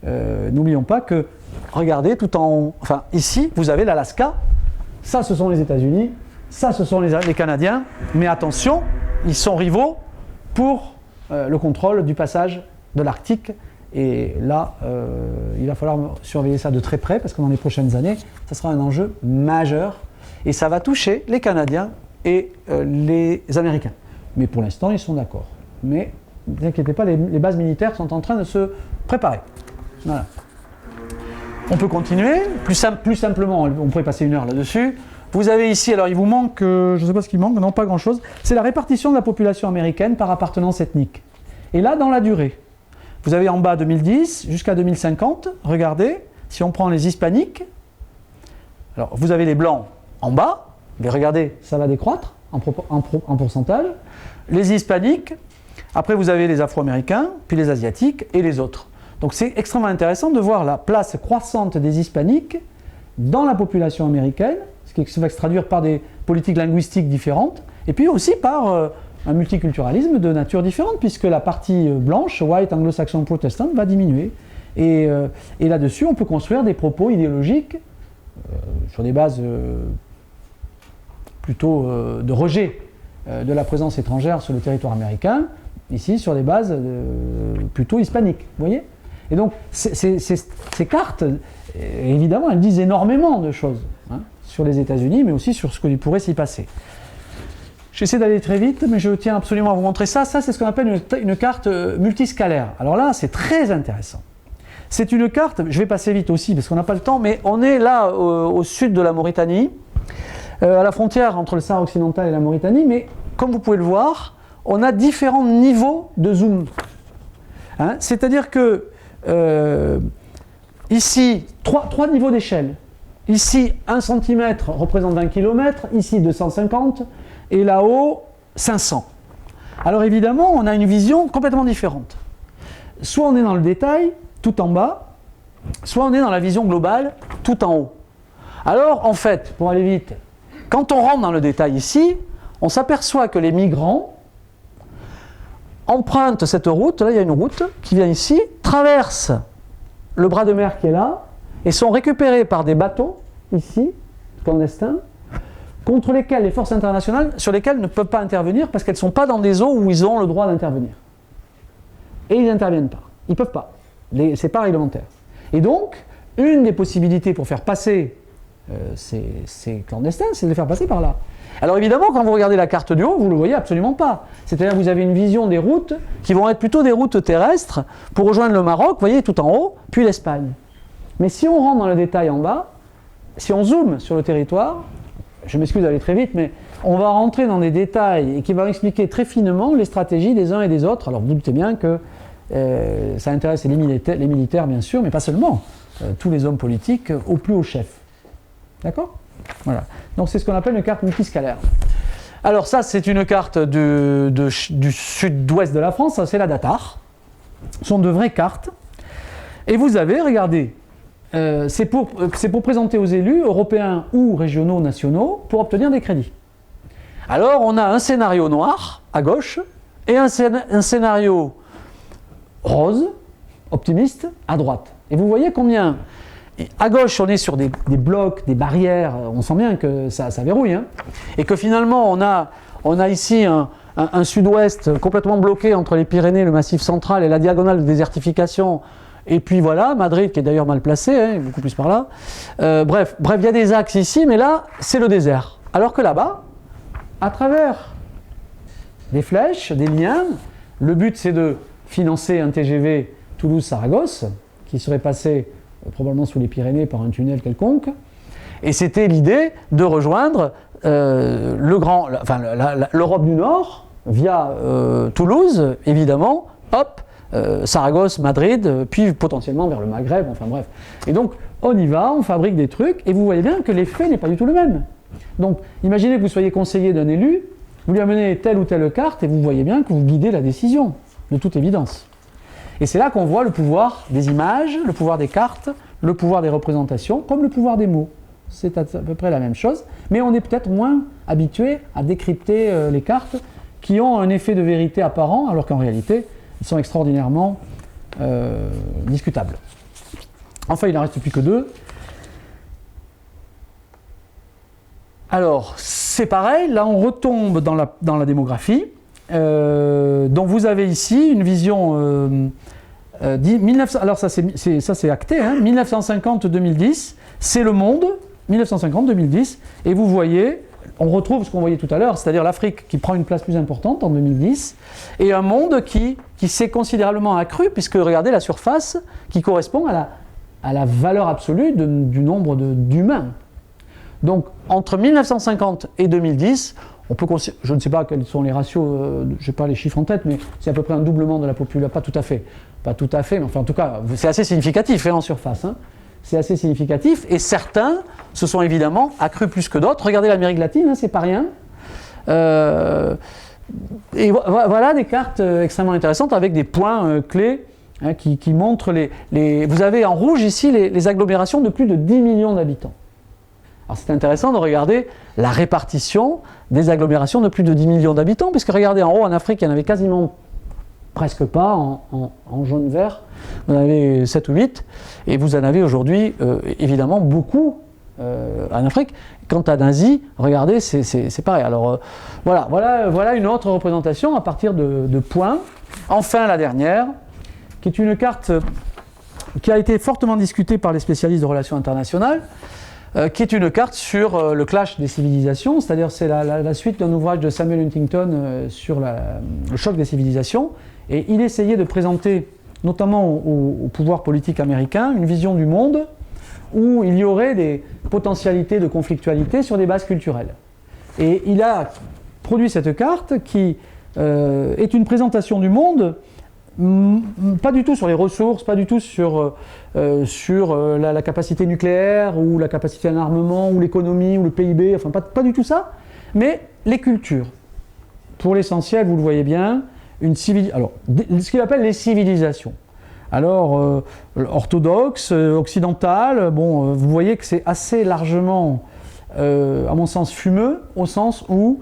n'oublions pas que, regardez, tout en haut, enfin ici, vous avez l'Alaska, ça ce sont les États-Unis, ça ce sont les Canadiens, mais attention, ils sont rivaux pour le contrôle du passage de l'Arctique, et là, il va falloir surveiller ça de très près, parce que dans les prochaines années, ça sera un enjeu majeur. Et ça va toucher les Canadiens et les Américains. Mais pour l'instant, ils sont d'accord. Mais ne vous inquiétez pas, les bases militaires sont en train de se préparer. Voilà. On peut continuer. Plus simplement, on pourrait passer une heure là-dessus. Vous avez ici, alors il vous manque, je ne sais pas ce qu'il manque, non pas grand-chose, c'est la répartition de la population américaine par appartenance ethnique. Et là, dans la durée. Vous avez en bas 2010 jusqu'à 2050, regardez, si on prend les hispaniques, alors vous avez les blancs en bas, mais regardez, ça va décroître en pourcentage. Les hispaniques, après vous avez les afro-américains, puis les asiatiques et les autres. Donc c'est extrêmement intéressant de voir la place croissante des hispaniques dans la population américaine, ce qui va se traduire par des politiques linguistiques différentes, et puis aussi par un multiculturalisme de nature différente, puisque la partie blanche, white, anglo-saxon, protestant, va diminuer. Et là-dessus, on peut construire des propos idéologiques sur des bases plutôt de rejet de la présence étrangère sur le territoire américain, ici sur des bases plutôt hispaniques, vous voyez ? Et donc ces cartes, évidemment, elles disent énormément de choses sur les États-Unis, mais aussi sur ce qui pourrait s'y passer. J'essaie d'aller très vite, mais je tiens absolument à vous montrer ça. Ça, c'est ce qu'on appelle une carte multiscalaire. Alors là, c'est très intéressant. C'est une carte, je vais passer vite aussi parce qu'on n'a pas le temps, mais on est là au sud de la Mauritanie, à la frontière entre le Sahara occidental et la Mauritanie, mais comme vous pouvez le voir, on a différents niveaux de zoom. C'est-à-dire que ici, trois niveaux d'échelle. Ici, 1 cm représente 20 km, ici 250, et là-haut, 500. Alors évidemment, on a une vision complètement différente. Soit on est dans le détail, tout en bas, soit on est dans la vision globale, tout en haut. Alors, en fait, pour aller vite, quand on rentre dans le détail ici, on s'aperçoit que les migrants empruntent cette route, là il y a une route qui vient ici, traverse le bras de mer qui est là, et sont récupérés par des bateaux, ici, clandestins, contre lesquels les forces internationales, sur lesquelles ne peuvent pas intervenir parce qu'elles ne sont pas dans des eaux où ils ont le droit d'intervenir. Et ils n'interviennent pas. Ils ne peuvent pas. C'est pas réglementaire. Et donc, une des possibilités pour faire passer ces clandestins, c'est de les faire passer par là. Alors évidemment, quand vous regardez la carte du haut, vous ne le voyez absolument pas. C'est-à-dire que vous avez une vision des routes qui vont être plutôt des routes terrestres pour rejoindre le Maroc, vous voyez, tout en haut, puis l'Espagne. Mais si on rentre dans le détail en bas, si on zoome sur le territoire, je m'excuse d'aller très vite, mais on va rentrer dans des détails et qui va expliquer très finement les stratégies des uns et des autres. Alors vous doutez bien que ça intéresse les militaires bien sûr, mais pas seulement. tous les hommes politiques au plus haut chef. D'accord? Voilà. Donc c'est ce qu'on appelle une carte multiscalaire. Alors ça, c'est une carte du sud-ouest de la France, ça, c'est la Datar. Ce sont de vraies cartes. Et vous avez, regardez, c'est pour présenter aux élus européens ou régionaux, nationaux, pour obtenir des crédits. Alors on a un scénario noir à gauche et un scénario rose, optimiste, à droite. Et vous voyez combien, à gauche on est sur des blocs, des barrières, on sent bien que ça verrouille, hein, et que finalement on a ici un sud-ouest complètement bloqué entre les Pyrénées, le Massif central et la diagonale de désertification, et puis voilà, Madrid qui est d'ailleurs mal placé, hein, beaucoup plus par là. Bref, il y a des axes ici, mais là c'est le désert. Alors que là-bas, à travers des flèches, des liens, le but c'est de financer un TGV Toulouse-Saragosse, qui serait passé probablement sous les Pyrénées par un tunnel quelconque, et c'était l'idée de rejoindre l'Europe du Nord via Toulouse, évidemment, hop, Saragosse, Madrid, puis potentiellement vers le Maghreb, enfin bref. Et donc on y va, on fabrique des trucs, et vous voyez bien que l'effet n'est pas du tout le même. Donc imaginez que vous soyez conseiller d'un élu, vous lui amenez telle ou telle carte, et vous voyez bien que vous guidez la décision, de toute évidence. Et c'est là qu'on voit le pouvoir des images, le pouvoir des cartes, le pouvoir des représentations, comme le pouvoir des mots. C'est à peu près la même chose, mais on est peut-être moins habitué à décrypter les cartes qui ont un effet de vérité apparent, alors qu'en réalité, ils sont extraordinairement discutables. Enfin, il n'en reste plus que deux. Alors, c'est pareil, là on retombe dans la démographie. Donc vous avez ici une vision alors ça c'est acté, hein, 1950-2010, c'est le monde, 1950-2010, et vous voyez, on retrouve ce qu'on voyait tout à l'heure, c'est-à-dire l'Afrique qui prend une place plus importante en 2010, et un monde qui s'est considérablement accru, puisque regardez la surface qui correspond à la valeur absolue du nombre d'humains. Donc entre 1950 et 2010, je ne sais pas quels sont les ratios, je n'ai pas les chiffres en tête, mais c'est à peu près un doublement de la population, pas tout à fait, mais enfin en tout cas, c'est assez significatif en surface. Hein. C'est assez significatif, et certains se sont évidemment accrus plus que d'autres. Regardez l'Amérique latine, hein, c'est pas rien. Et voilà des cartes extrêmement intéressantes avec des points clés hein, qui montrent vous avez en rouge ici les agglomérations de plus de 10 millions d'habitants. Alors c'est intéressant de regarder la répartition des agglomérations de plus de 10 millions d'habitants, puisque regardez en haut en Afrique, il y en avait quasiment presque pas en jaune-vert, vous en avez 7 ou 8, et vous en avez aujourd'hui évidemment beaucoup en Afrique. Quant à l'Asie, regardez, c'est pareil. Alors voilà une autre représentation à partir de points. Enfin la dernière, qui est une carte qui a été fortement discutée par les spécialistes de relations internationales, qui est une carte sur le clash des civilisations, c'est-à-dire c'est la suite d'un ouvrage de Samuel Huntington sur le choc des civilisations, et il essayait de présenter, notamment au pouvoir politique américain, une vision du monde où il y aurait des potentialités de conflictualité sur des bases culturelles. Et il a produit cette carte qui est une présentation du monde pas du tout sur les ressources, pas du tout sur la capacité nucléaire ou la capacité en armement ou l'économie ou le PIB, enfin pas du tout ça, mais les cultures. Pour l'essentiel, vous le voyez bien, ce qu'il appelle les civilisations. Alors, orthodoxe, occidentale, bon, vous voyez que c'est assez largement, à mon sens, fumeux, au sens où,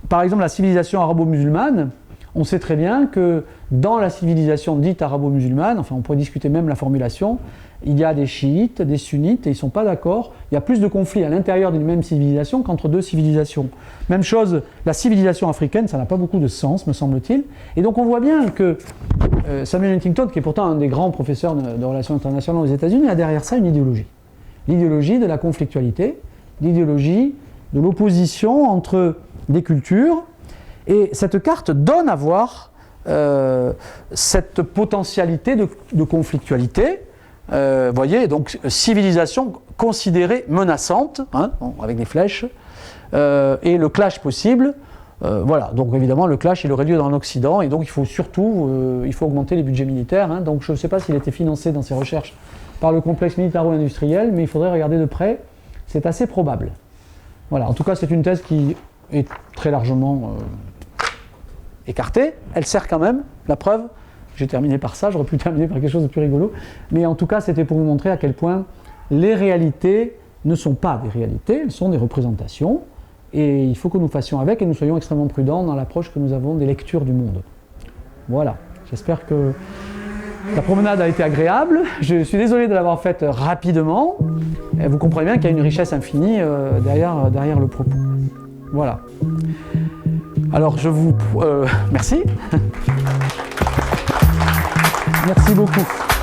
par exemple, la civilisation arabo-musulmane, on sait très bien que dans la civilisation dite arabo-musulmane, enfin on pourrait discuter même la formulation, il y a des chiites, des sunnites, et ils ne sont pas d'accord. Il y a plus de conflits à l'intérieur d'une même civilisation qu'entre deux civilisations. Même chose, la civilisation africaine, ça n'a pas beaucoup de sens, me semble-t-il. Et donc on voit bien que Samuel Huntington, qui est pourtant un des grands professeurs de relations internationales aux États-Unis, a derrière ça une idéologie. L'idéologie de la conflictualité, l'idéologie de l'opposition entre des cultures. Et cette carte donne à voir cette potentialité de conflictualité. Voyez, donc civilisation considérée menaçante, hein, avec des flèches, et le clash possible. Voilà, donc évidemment le clash il aurait lieu dans l'Occident, et donc il faut surtout augmenter les budgets militaires. Hein, donc je ne sais pas s'il était financé dans ses recherches par le complexe militaro-industriel, mais il faudrait regarder de près, c'est assez probable. Voilà, en tout cas c'est une thèse qui est très largement écartée, elle sert quand même, la preuve, j'ai terminé par ça, j'aurais pu terminer par quelque chose de plus rigolo, mais en tout cas c'était pour vous montrer à quel point les réalités ne sont pas des réalités, elles sont des représentations, et il faut que nous fassions avec et nous soyons extrêmement prudents dans l'approche que nous avons des lectures du monde. Voilà, j'espère que la promenade a été agréable, je suis désolé de l'avoir faite rapidement, et vous comprenez bien qu'il y a une richesse infinie derrière le propos. Voilà. Alors je vous... merci. Merci beaucoup.